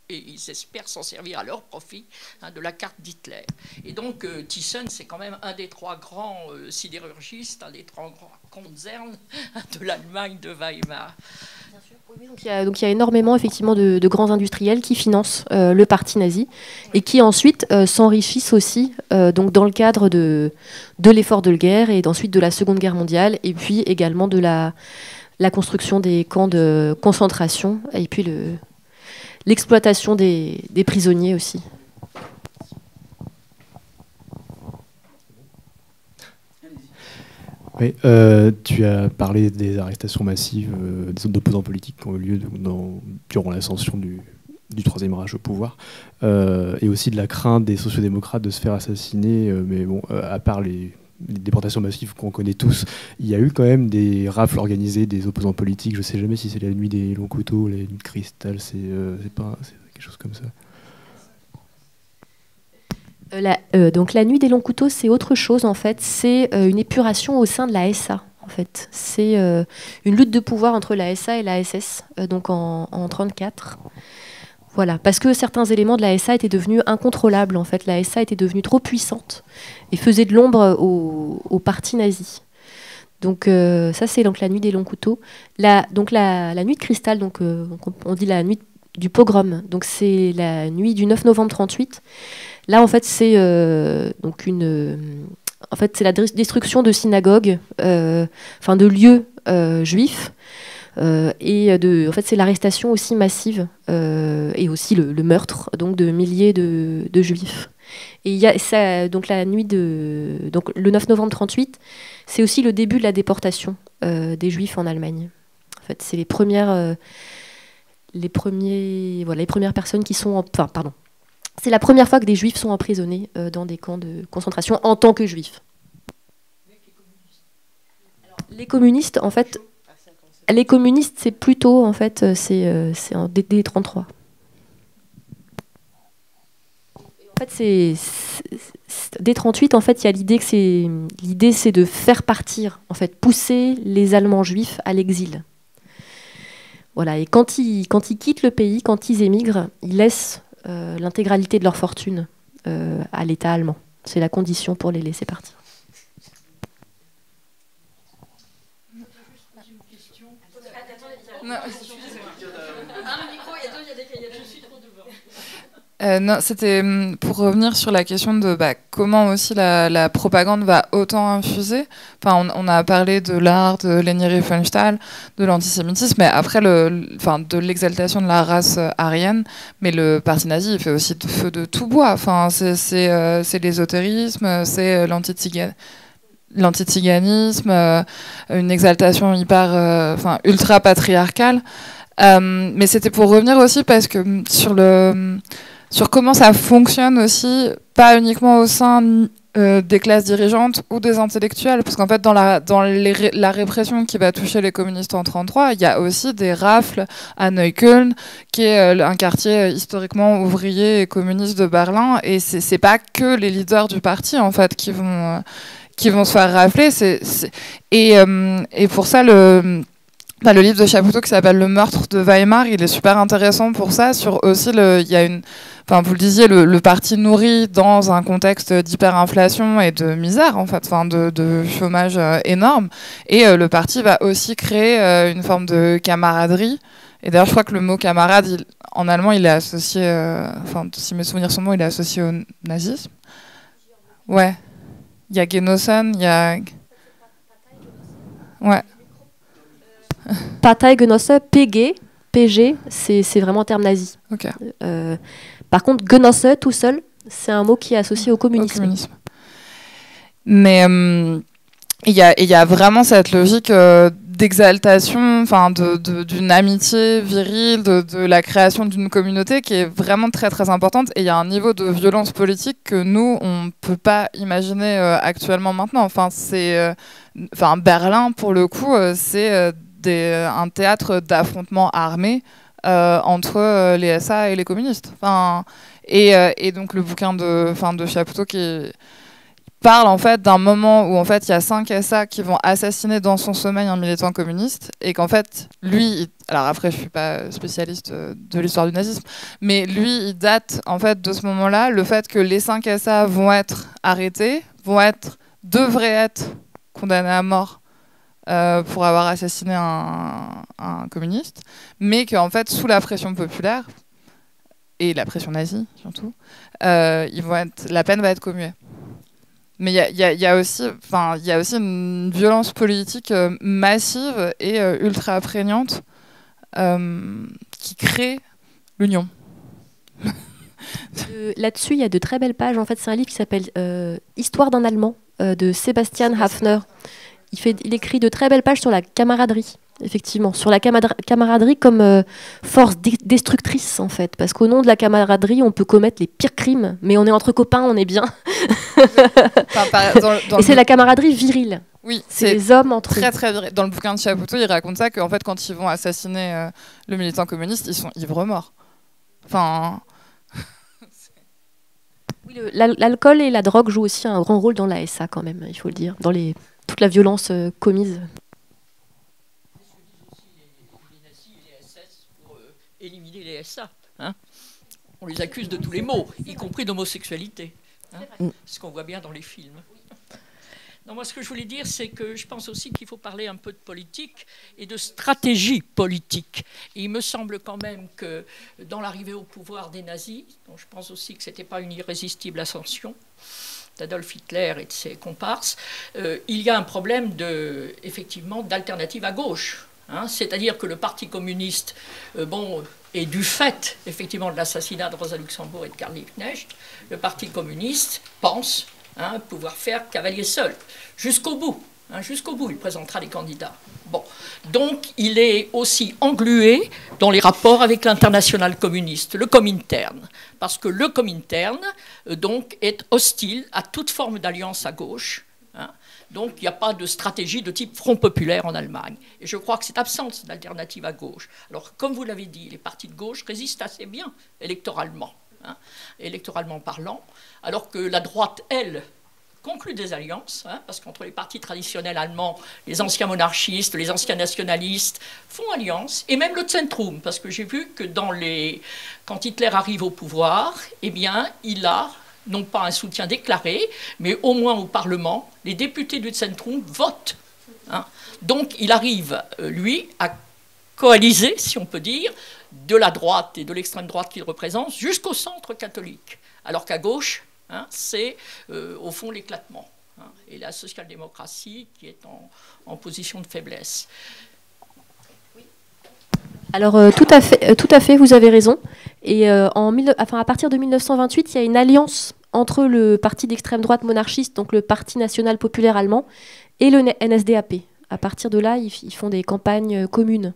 et ils espèrent s'en servir à leur profit, hein, de la carte d'Hitler. Et donc Thyssen, c'est quand même un des trois grands sidérurgistes, un des trois grands concerns de l'Allemagne de Weimar. Bien sûr. Oui, donc il y a énormément effectivement de grands industriels qui financent le parti nazi et qui ensuite s'enrichissent aussi donc dans le cadre de l'effort de guerre et ensuite de la Seconde Guerre mondiale, et puis également de la construction des camps de concentration et puis l'exploitation des prisonniers aussi. Oui, tu as parlé des arrestations massives des opposants politiques qui ont eu lieu durant l'ascension du Troisième Reich au pouvoir, et aussi de la crainte des sociodémocrates de se faire assassiner, mais bon, à part les déportations massives qu'on connaît tous, il y a eu quand même des rafles organisées des opposants politiques. Je ne sais jamais si c'est la nuit des longs couteaux, la nuit de cristal, c'est quelque chose comme ça. Donc la nuit des longs couteaux, c'est autre chose en fait. C'est une épuration au sein de la SA. En fait, c'est une lutte de pouvoir entre la SA et la SS, donc en 1934. Voilà, parce que certains éléments de la SA étaient devenus incontrôlables. En fait, la SA était devenue trop puissante et faisait de l'ombre au parti nazi. Donc ça, c'est donc la nuit des longs couteaux. La nuit de cristal, donc on dit la nuit du pogrom. Donc c'est la nuit du 9 novembre 1938. Là, en fait, c'est c'est la destruction de synagogues, de lieux juifs. En fait, c'est l'arrestation aussi massive et aussi le meurtre donc de milliers de juifs. Et il y a ça, donc la nuit le 9 novembre 1938, c'est aussi le début de la déportation des juifs en Allemagne. En fait, c'est les premières personnes qui sont c'est la première fois que des juifs sont emprisonnés dans des camps de concentration en tant que juifs. Les communistes, en fait, c'est plutôt, en fait, c'est en DD 33. En fait, dès 38, en fait, il y a l'idée c'est de faire partir, en fait, pousser les Allemands juifs à l'exil. Voilà, et quand ils quittent le pays, quand ils émigrent, ils laissent l'intégralité de leur fortune à l'État allemand. C'est la condition pour les laisser partir. Non, c'était pour revenir sur la question de comment aussi la propagande va autant infuser. Enfin, on a parlé de l'art, de Leni Riefenstahl, de l'antisémitisme, mais après de l'exaltation de la race aryenne. Mais le parti nazi, il fait aussi feu de tout bois. Enfin, c'est l'ésotérisme, c'est l'antitiganisme, une exaltation ultra patriarcale. Mais c'était pour revenir aussi parce que sur comment ça fonctionne aussi, pas uniquement au sein des classes dirigeantes ou des intellectuels, parce qu'en fait, dans la répression qui va toucher les communistes en 1933, il y a aussi des rafles à Neukölln, qui est un quartier historiquement ouvrier et communiste de Berlin, et c'est pas que les leaders du parti, en fait, qui vont se faire rafler. Et pour ça, le livre de Chapoutot qui s'appelle Le meurtre de Weimar, il est super intéressant pour ça. Il y a enfin, vous le disiez, le parti nourrit dans un contexte d'hyperinflation et de misère, en fait, enfin, de chômage énorme. Et le parti va aussi créer une forme de camaraderie. Et d'ailleurs, je crois que le mot camarade, en allemand, il est associé, enfin, si mes souvenirs sont bons, il est associé au nazisme. Ouais. Il y a Genossen, il y a... Ouais. Parteigenosse, PG, c'est vraiment un terme nazi. Okay. Par contre, Genosse, tout seul, c'est un mot qui est associé au communisme. Mais il y a vraiment cette logique d'exaltation, enfin d'une amitié virile, de la création d'une communauté qui est vraiment très très importante. Et il y a un niveau de violence politique que nous, on ne peut pas imaginer actuellement maintenant. Enfin, Berlin, pour le coup, c'est un théâtre d'affrontements armés entre les SA et les communistes. Enfin, et donc le bouquin de Chapoutot qui parle en fait d'un moment où en fait il y a 5 SA qui vont assassiner dans son sommeil un militant communiste et qu'en fait lui, alors après je suis pas spécialiste de l'histoire du nazisme, mais lui il date en fait de ce moment-là, le fait que les 5 SA vont être arrêtés, devraient être condamnés à mort pour avoir assassiné un communiste, mais qu'en fait sous la pression populaire et la pression nazie surtout, la peine va être commuée. Mais il y a aussi une violence politique massive et ultra prégnante qui crée l'union. Là-dessus, il y a de très belles pages. En fait, c'est un livre qui s'appelle Histoire d'un Allemand de Sebastian Hafner. Il écrit de très belles pages sur la camaraderie. Effectivement, sur la camaraderie comme force destructrice, en fait. Parce qu'au nom de la camaraderie, on peut commettre les pires crimes, mais on est entre copains, on est bien. Et c'est la camaraderie virile. Oui, c'est les hommes entre très, très viril. Dans le bouquin de Chapoutot, il raconte ça, qu'en fait, quand ils vont assassiner le militant communiste, ils sont ivres-morts. Enfin... Oui, l'alcool et la drogue jouent aussi un grand rôle dans la SA, quand même, il faut le dire, dans toute la violence commise. Éliminer les SA. Hein, on les accuse de tous les maux, y compris d'homosexualité. Hein, ce qu'on voit bien dans les films. Non, moi, ce que je voulais dire, c'est que je pense aussi qu'il faut parler un peu de politique et de stratégie politique. Et il me semble quand même que dans l'arrivée au pouvoir des nazis, dont je pense aussi que ce n'était pas une irrésistible ascension d'Adolf Hitler et de ses comparses, il y a un problème effectivement d'alternative à gauche. Hein, c'est-à-dire que le Parti communiste, et du fait, effectivement, de l'assassinat de Rosa Luxembourg et de Karl Liebknecht, le Parti communiste pense pouvoir faire cavalier seul, jusqu'au bout. Jusqu'au bout, il présentera les candidats. Bon. Donc, il est aussi englué dans les rapports avec l'international communiste, le Comintern, parce que le Comintern, donc, est hostile à toute forme d'alliance à gauche. Donc, il n'y a pas de stratégie de type Front populaire en Allemagne. Et je crois que cette absence d'alternative à gauche, alors, comme vous l'avez dit, les partis de gauche résistent assez bien électoralement, électoralement parlant, alors que la droite, elle, conclut des alliances, parce qu'entre les partis traditionnels allemands, les anciens monarchistes, les anciens nationalistes font alliance, et même le Zentrum, parce que j'ai vu que quand Hitler arrive au pouvoir, eh bien, il a non pas un soutien déclaré, mais au moins au Parlement, les députés du Zentrum votent. Donc il arrive, lui, à coaliser, si on peut dire, de la droite et de l'extrême droite qu'il représente jusqu'au centre catholique. Alors qu'à gauche, c'est au fond l'éclatement. Et la social-démocratie qui est en position de faiblesse. Alors tout à fait, vous avez raison. Et à partir de 1928, il y a une alliance entre le parti d'extrême droite monarchiste, donc le Parti national populaire allemand, et le NSDAP. À partir de là, ils font des campagnes communes.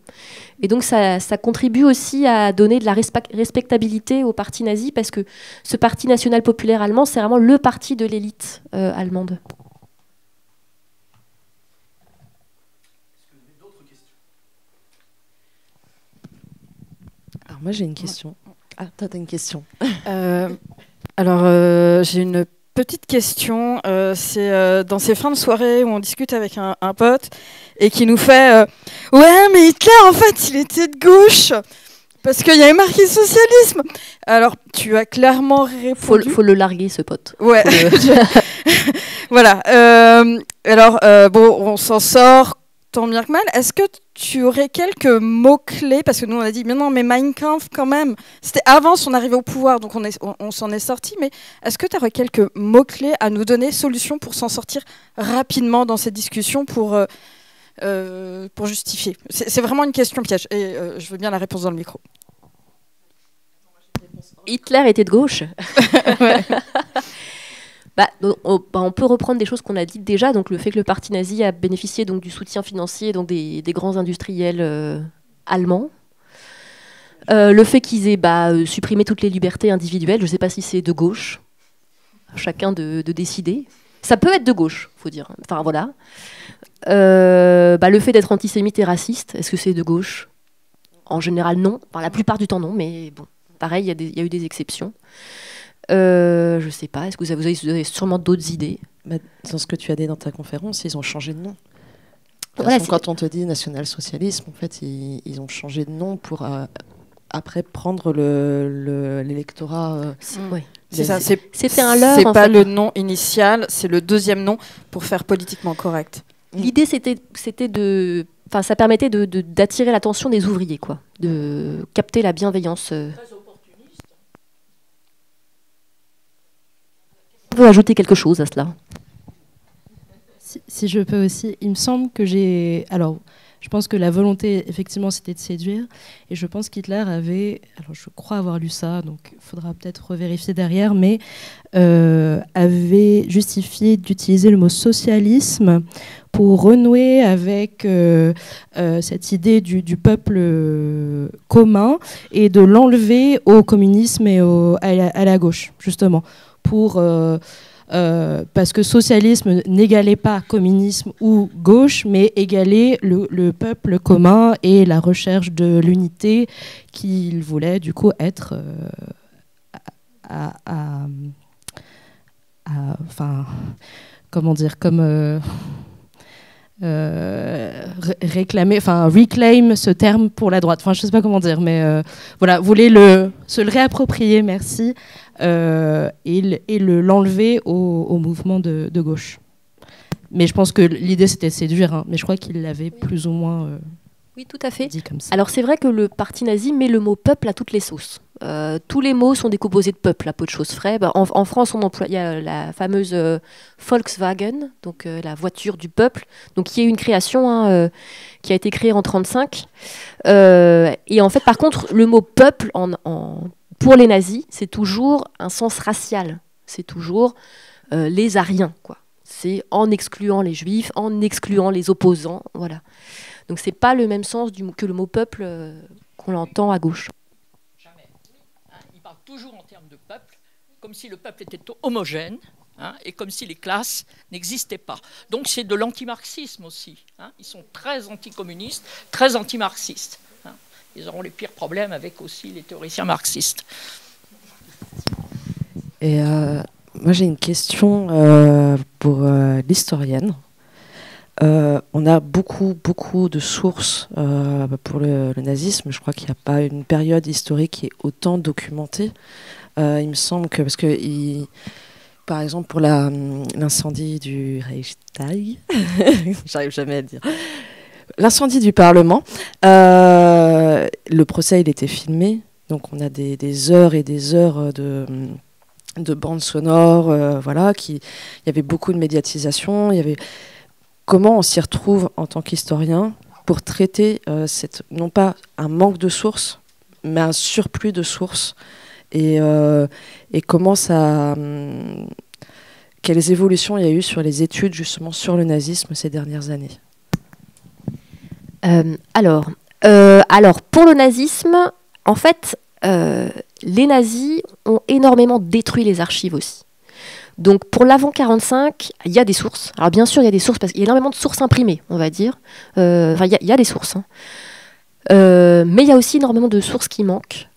Et donc ça contribue aussi à donner de la respectabilité au parti nazi, parce que ce Parti national populaire allemand, c'est vraiment le parti de l'élite allemande. Alors moi j'ai une question. Ah, toi t'as une question. J'ai une petite question. C'est dans ces fins de soirée où on discute avec un pote et qui nous fait ouais, mais Hitler en fait il était de gauche. Parce qu'il y a marqué socialisme. Alors, tu as clairement répondu. Faut le larguer, ce pote. Ouais. Voilà. Alors, bon, on s'en sort tant bien que mal. Est-ce que tu aurais quelques mots-clés? Parce que nous, on a dit, mais non, mais Mein Kampf, quand même. C'était avant son arrivée au pouvoir, donc on s'en est sorti. Mais est-ce que tu aurais quelques mots-clés à nous donner, solutions pour s'en sortir rapidement dans cette discussion, pour justifier? C'est vraiment une question piège. Et je veux bien la réponse dans le micro. Hitler était de gauche. On peut reprendre des choses qu'on a dites déjà, donc le fait que le parti nazi a bénéficié donc du soutien financier donc des grands industriels allemands, le fait qu'ils aient supprimé toutes les libertés individuelles. Je ne sais pas si c'est de gauche, à chacun de décider. Ça peut être de gauche, faut dire. Enfin voilà. Le fait d'être antisémite et raciste, est-ce que c'est de gauche? En général non. Enfin, la plupart du temps non, mais bon, pareil, il y a eu des exceptions. Je sais pas, est-ce que vous avez sûrement d'autres idées? Dans ce que tu as dit dans ta conférence, ils ont changé de nom. Voilà, quand on te dit national-socialisme, en fait, ils ont changé de nom pour après prendre l'électorat. Oui. C'est ça. C'était un leurre. C'est pas le nom initial, c'est le deuxième nom pour faire politiquement correct. L'idée, c'était de. Enfin, ça permettait d'attirer l'attention des ouvriers, quoi, de capter la bienveillance. On peut ajouter quelque chose à cela? Si je peux aussi, il me semble que je pense que la volonté, effectivement, c'était de séduire. Et je pense qu'Hitler avait, alors je crois avoir lu ça, donc il faudra peut-être revérifier derrière, mais avait justifié d'utiliser le mot socialisme pour renouer avec cette idée du peuple commun et de l'enlever au communisme et à la gauche, justement. Parce que socialisme n'égalait pas communisme ou gauche, mais égalait le peuple commun et la recherche de l'unité qu'il voulait du coup être comment dire, comme réclamer, reclaim ce terme pour la droite. Enfin, je sais pas comment dire, mais voilà, voulait se le réapproprier, merci, et l'enlever au mouvement de gauche. Mais je pense que l'idée c'était de séduire, hein, mais je crois qu'il l'avait plus ou moins. Oui, tout à fait. Dit comme ça. Alors c'est vrai que le parti nazi met le mot peuple à toutes les sauces. Tous les mots sont décomposés de peuple, à peu de choses frais. En France, on emploie la fameuse Volkswagen, donc la voiture du peuple, donc qui est une création qui a été créée en 1935. Et en fait, par contre, le mot peuple, pour les nazis, c'est toujours un sens racial. C'est toujours les Aryens, quoi. C'est en excluant les Juifs, en excluant les opposants, voilà. Donc c'est pas le même sens que le mot peuple qu'on l'entend à gauche. Jamais. Il parle toujours en termes de peuple, comme si le peuple était homogène, hein, et comme si les classes n'existaient pas. Donc c'est de l'antimarxisme aussi. Hein. Ils sont très anticommunistes, très antimarxistes. Hein. Ils auront les pires problèmes avec aussi les théoriciens marxistes. Et moi j'ai une question pour l'historienne. On a beaucoup de sources pour le nazisme. Je crois qu'il n'y a pas une période historique qui est autant documentée. Il me semble que, parce que par exemple pour l'incendie du Reichstag, j'arrive jamais à le dire, l'incendie du Parlement, le procès il était filmé, donc on a des heures et des heures de bandes sonores, voilà, il y avait beaucoup de médiatisation, il y avait. Comment on s'y retrouve en tant qu'historien pour traiter non pas un manque de sources, mais un surplus de sources, et comment quelles évolutions il y a eu sur les études justement sur le nazisme ces dernières années? Alors, pour le nazisme, en fait, les nazis ont énormément détruit les archives aussi. Donc pour l'avant 45, il y a des sources. Alors bien sûr, il y a des sources parce qu'il y a énormément de sources imprimées, on va dire. Il y a des sources. Hein. Mais il y a aussi énormément de sources qui manquent.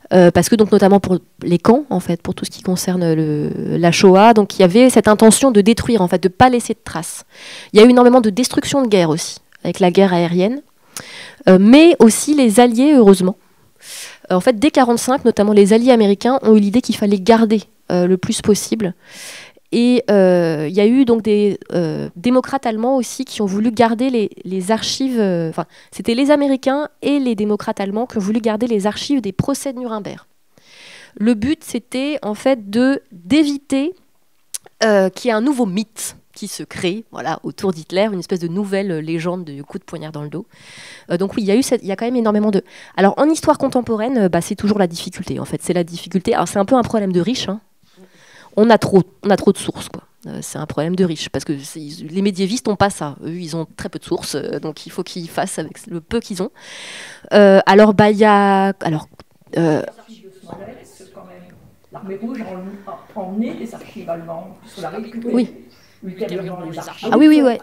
Parce que donc notamment pour les camps, en fait, pour tout ce qui concerne la Shoah, donc il y avait cette intention de détruire, en fait, de ne pas laisser de traces. Il y a eu énormément de destruction de guerre aussi, avec la guerre aérienne. Mais aussi les Alliés, heureusement, En fait, dès 1945, notamment les alliés américains ont eu l'idée qu'il fallait garder le plus possible. Et il y a eu donc des démocrates allemands aussi qui ont voulu garder les archives. Enfin, c'était les Américains et les démocrates allemands qui ont voulu garder les archives des procès de Nuremberg. Le but, c'était en fait d'éviter qu'il y ait un nouveau mythe qui se crée, voilà, autour d'Hitler, une espèce de nouvelle légende de coup de poignard dans le dos. Donc oui, il y a quand même énormément de... Alors en histoire contemporaine, c'est toujours la difficulté, en fait. C'est la difficulté. Alors c'est un peu un problème de riches. Hein. On a trop de sources, quoi. C'est un problème de riches, parce que les médiévistes n'ont pas ça. Eux, ils ont très peu de sources, donc il faut qu'ils fassent avec le peu qu'ils ont. Alors, il y a... Alors, L'armée rouge a emmené des archives allemandes, puisqu'on l'a récupéré. Oui. Ultérieurement, les archives. Ah oui, oui, ouais.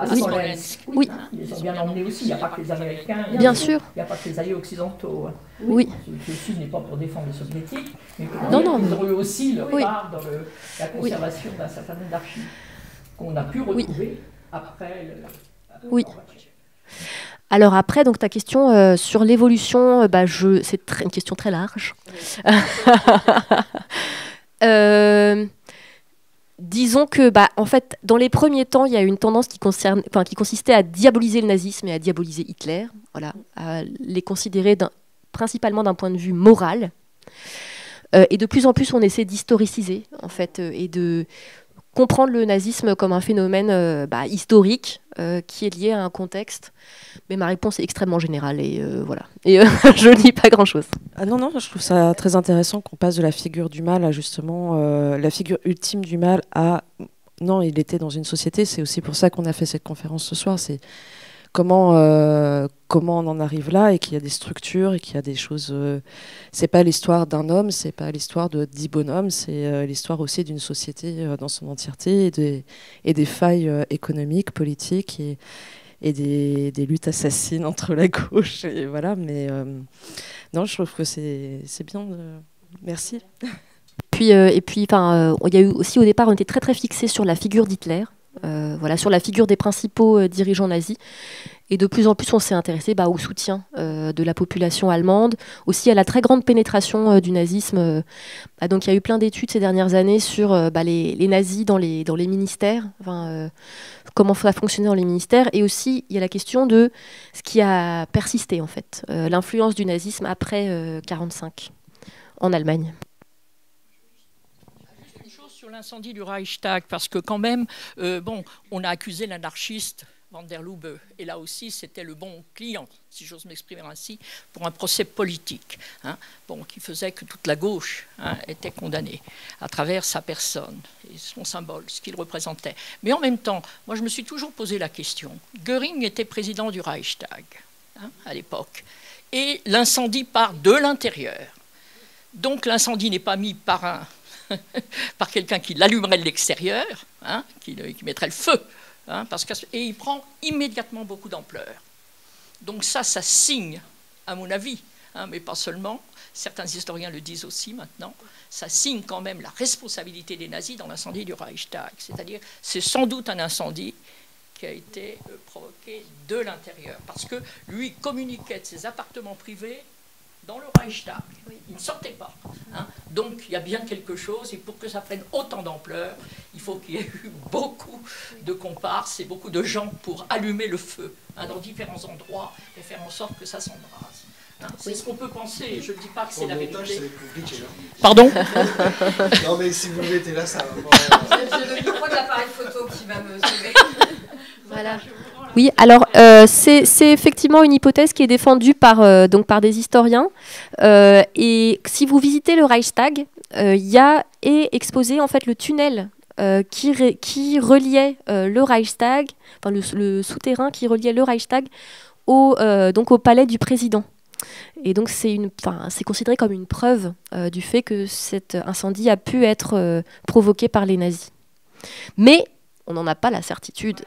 Oui. Ils les ont bien emmenés aussi. Il n'y a pas que les Américains. Bien sûr. Il n'y a pas que les alliés occidentaux. Oui. Ceci n'est pas pour défendre les soviétiques, mais pour non, dire non, qu'ils ont eu aussi leur part dans la conservation d'un certain nombre d'archives qu'on a pu retrouver après Oui. Alors après, donc ta question sur l'évolution, c'est une question très large. Disons que, en fait, dans les premiers temps, il y a eu une tendance qui consistait à diaboliser le nazisme et à diaboliser Hitler, voilà, à les considérer principalement d'un point de vue moral. Et de plus en plus, on essaie d'historiciser, en fait, et de comprendre le nazisme comme un phénomène historique qui est lié à un contexte. Mais ma réponse est extrêmement générale et voilà. Et je ne dis pas grand-chose. Ah non, je trouve ça très intéressant qu'on passe de la figure du mal à justement la figure ultime du mal à... Non, il était dans une société, c'est aussi pour ça qu'on a fait cette conférence ce soir, c'est comment on en arrive là et qu'il y a des structures et qu'il y a des choses... c'est pas l'histoire d'un homme, c'est pas l'histoire de 10 bonhommes, c'est l'histoire aussi d'une société dans son entièreté et des failles économiques, politiques et des luttes assassines entre la gauche. Et voilà, mais non, je trouve que c'est bien. Merci. Et puis, il y a eu aussi au départ, on était très très fixé sur la figure d'Hitler. Voilà, sur la figure des principaux dirigeants nazis. Et de plus en plus, on s'est intéressé au soutien de la population allemande, aussi à la très grande pénétration du nazisme. Donc il y a eu plein d'études ces dernières années sur les nazis dans les ministères, comment ça fonctionnait dans les ministères. Et aussi, il y a la question de ce qui a persisté, en fait, l'influence du nazisme après 1945 en Allemagne. L'incendie du Reichstag, parce que quand même, on a accusé l'anarchiste Van der Lubbe, et là aussi c'était le bon client, si j'ose m'exprimer ainsi, pour un procès politique, qui faisait que toute la gauche était condamnée à travers sa personne et son symbole, ce qu'il représentait. Mais en même temps, moi je me suis toujours posé la question, Göring était président du Reichstag à l'époque, et l'incendie part de l'intérieur. Donc l'incendie n'est pas mis par quelqu'un qui l'allumerait de l'extérieur, qui mettrait le feu, et il prend immédiatement beaucoup d'ampleur. Donc ça signe, à mon avis, mais pas seulement, certains historiens le disent aussi maintenant, ça signe quand même la responsabilité des nazis dans l'incendie du Reichstag. C'est-à-dire, c'est sans doute un incendie qui a été provoqué de l'intérieur, parce que lui communiquait de ses appartements privés dans le Reichstag. Il ne sortait pas. Donc il y a bien quelque chose, et pour que ça prenne autant d'ampleur, il faut qu'il y ait eu beaucoup de comparses et beaucoup de gens pour allumer le feu dans différents endroits et faire en sorte que ça s'embrase. C'est ce qu'on peut penser, je ne dis pas que c'est la vérité. Pardon? Non mais si vous mettez là, ça va. J'ai le micro de l'appareil photo qui va me sauver. Voilà. Oui, alors c'est effectivement une hypothèse qui est défendue par des historiens. Et si vous visitez le Reichstag, il est exposé en fait le tunnel qui reliait le Reichstag, le souterrain qui reliait le Reichstag au palais du président. Et donc c'est considéré comme une preuve du fait que cet incendie a pu être provoqué par les nazis. Mais on n'en a pas la certitude.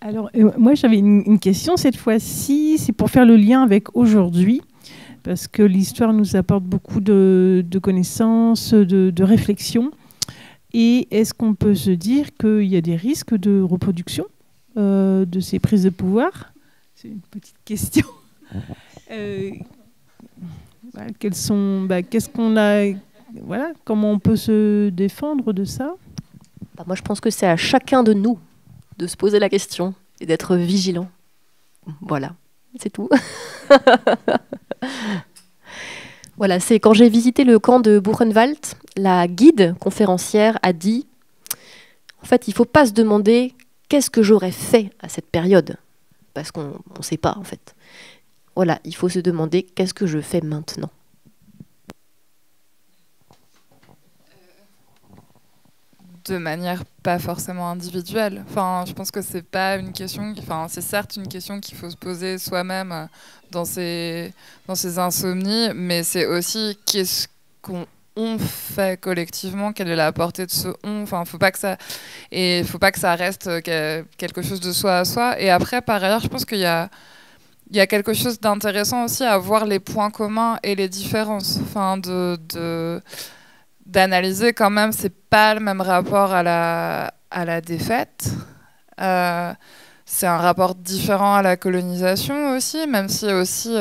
Alors, moi, j'avais une question cette fois-ci, c'est pour faire le lien avec aujourd'hui, parce que l'histoire nous apporte beaucoup de connaissances, de réflexions. Et est-ce qu'on peut se dire qu'il y a des risques de reproduction de ces prises de pouvoir? C'est une petite question. Qu'est-ce qu'on a, voilà, comment on peut se défendre de ça? Moi, je pense que c'est à chacun de nous de se poser la question et d'être vigilant. Voilà, c'est tout. Voilà, c'est quand j'ai visité le camp de Buchenwald, la guide conférencière a dit, en fait, il ne faut pas se demander qu'est-ce que j'aurais fait à cette période, parce qu'on ne sait pas, en fait. Voilà, il faut se demander qu'est-ce que je fais maintenant. De manière pas forcément individuelle. Enfin, je pense que c'est pas une question. Enfin, c'est certes une question qu'il faut se poser soi-même dans ses insomnies, mais c'est aussi qu'est-ce qu'on fait collectivement, quelle est la portée de ce on. Enfin, faut pas que ça reste quelque chose de soi à soi. Et après, par ailleurs, je pense qu'il y a quelque chose d'intéressant aussi à voir les points communs et les différences. Enfin, d'analyser quand même, c'est pas le même rapport à la défaite. C'est un rapport différent à la colonisation aussi, même si aussi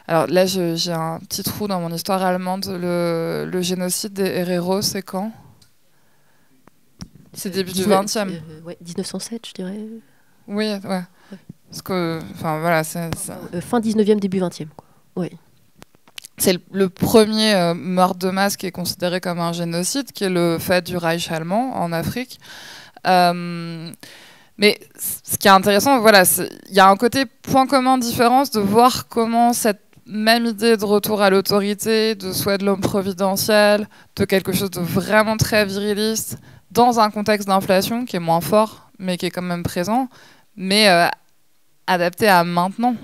Alors là, j'ai un petit trou dans mon histoire allemande. Le génocide des Herero, c'est quand? C'est début du 20e. Ouais, 1907, je dirais. Oui, ouais. Parce que, enfin voilà, c'est fin 19e, début 20e. Oui. C'est le premier meurtre de masse qui est considéré comme un génocide, qui est le fait du Reich allemand en Afrique. Mais ce qui est intéressant, voilà, il y a un côté point commun différence de voir comment cette même idée de retour à l'autorité, de souhait de l'homme providentiel, de quelque chose de vraiment très viriliste, dans un contexte d'inflation qui est moins fort, mais qui est quand même présent, mais adapté à maintenant.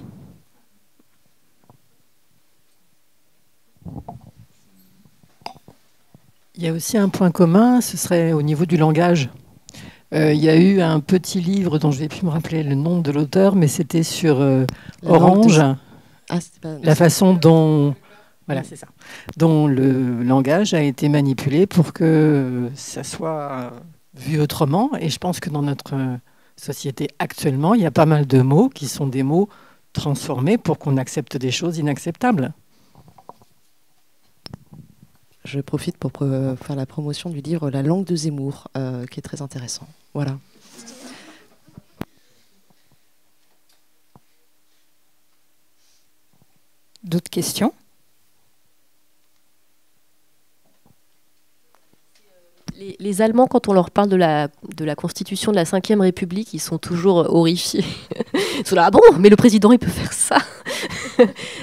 Il y a aussi un point commun, ce serait au niveau du langage. Il y a eu un petit livre dont je ne vais plus me rappeler le nom de l'auteur, mais c'était sur Orange, la façon dont, voilà, c'est ça, dont le langage a été manipulé pour que ça soit vu autrement. Et je pense que dans notre société actuellement, il y a pas mal de mots qui sont des mots transformés pour qu'on accepte des choses inacceptables. Je profite pour faire la promotion du livre La langue de Zemmour, qui est très intéressant. Voilà. D'autres questions? Les Allemands, quand on leur parle de la constitution de la 5e République, ils sont toujours horrifiés. Ils sont là, ah bon, mais le président, il peut faire ça.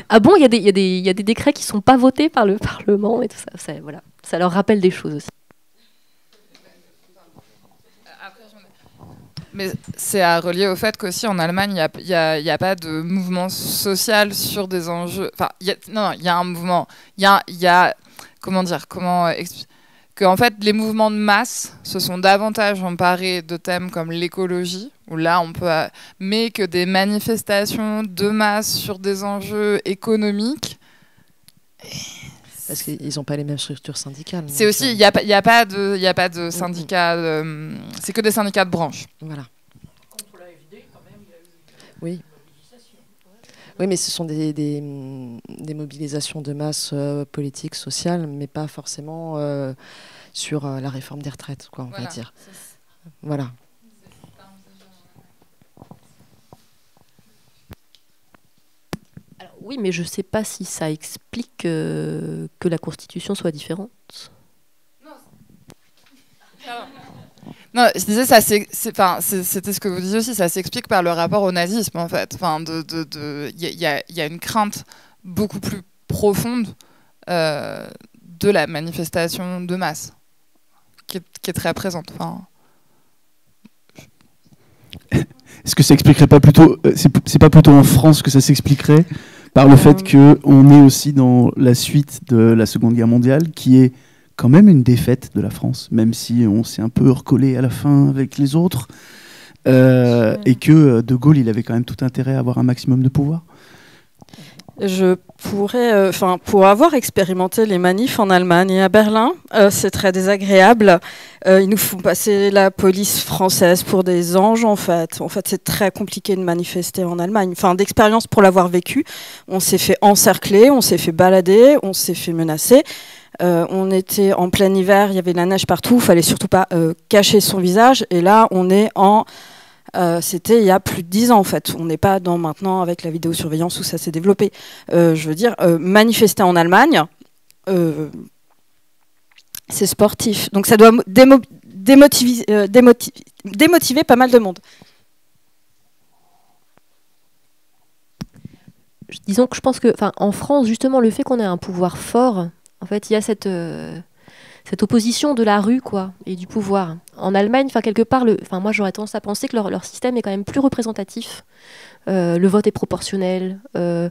Ah bon, il y a des décrets qui ne sont pas votés par le Parlement et tout ça. Voilà. Ça leur rappelle des choses aussi. Mais c'est à relier au fait qu'aussi en Allemagne, il n'y a pas de mouvement social sur des enjeux. Enfin, il y a un mouvement. Il y a comment dire, que en fait, les mouvements de masse se sont davantage emparés de thèmes comme l'écologie, où là, on peut, mais que des manifestations de masse sur des enjeux économiques. Parce qu'ils n'ont pas les mêmes structures syndicales. C'est aussi, il n'y a pas de syndicats, c'est que des syndicats de branche. Voilà. Contre l'AfD, quand même, il y a eu une mobilisation. Oui, mais ce sont des mobilisations de masse politiques, sociales, mais pas forcément sur la réforme des retraites, quoi, on va dire. Voilà. Alors, oui, mais je ne sais pas si ça explique que la Constitution soit différente. Non, je disais, c'était ce que vous disiez aussi, ça s'explique par le rapport au nazisme, en fait. Enfin, y a une crainte beaucoup plus profonde de la manifestation de masse, qui est très présente. Enfin... Est-ce que ça expliquerait pas plutôt, c'est pas plutôt en France que ça s'expliquerait par le fait qu'on est aussi dans la suite de la Seconde Guerre mondiale, qui est quand même une défaite de la France, même si on s'est un peu recollé à la fin avec les autres, et que De Gaulle, il avait quand même tout intérêt à avoir un maximum de pouvoir. Je pourrais, pour avoir expérimenté les manifs en Allemagne et à Berlin, c'est très désagréable. Ils nous font passer la police française pour des anges, en fait. En fait, c'est très compliqué de manifester en Allemagne. Enfin, d'expérience pour l'avoir vécu, on s'est fait encercler, on s'est fait balader, on s'est fait menacer. On était en plein hiver, il y avait de la neige partout, il fallait surtout pas cacher son visage. Et là, on est en... c'était il y a plus de 10 ans en fait. On n'est pas dans maintenant avec la vidéosurveillance où ça s'est développé. Je veux dire, manifester en Allemagne, c'est sportif. Donc ça doit démotiver pas mal de monde. Disons que je pense que, en France, justement, le fait qu'on ait un pouvoir fort, en fait, il y a cette opposition de la rue, quoi, et du pouvoir. En Allemagne, quelque part, moi, j'aurais tendance à penser que leur système est quand même plus représentatif. Le vote est proportionnel. Je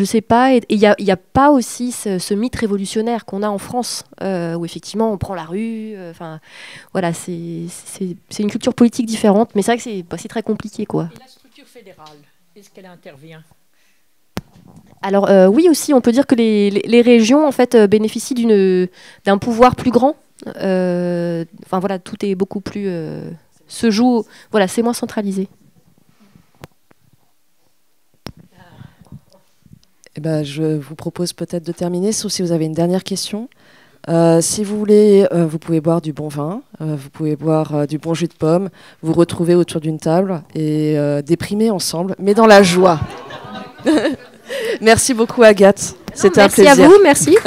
sais pas. Et il y a pas aussi ce mythe révolutionnaire qu'on a en France, où effectivement, on prend la rue. Voilà, c'est une culture politique différente, mais c'est vrai que c'est très compliqué, quoi. Et la structure fédérale, est-ce qu'elle intervient ? Alors oui aussi, on peut dire que les régions en fait bénéficient d'un pouvoir plus grand. Voilà, tout est beaucoup plus se joue. Voilà, c'est moins centralisé. Eh ben, je vous propose peut-être de terminer, sauf si vous avez une dernière question. Si vous voulez, vous pouvez boire du bon vin, vous pouvez boire du bon jus de pomme, vous retrouver autour d'une table et déprimer ensemble, mais dans la joie. Merci beaucoup Agathe, c'était un plaisir. Merci à vous, merci.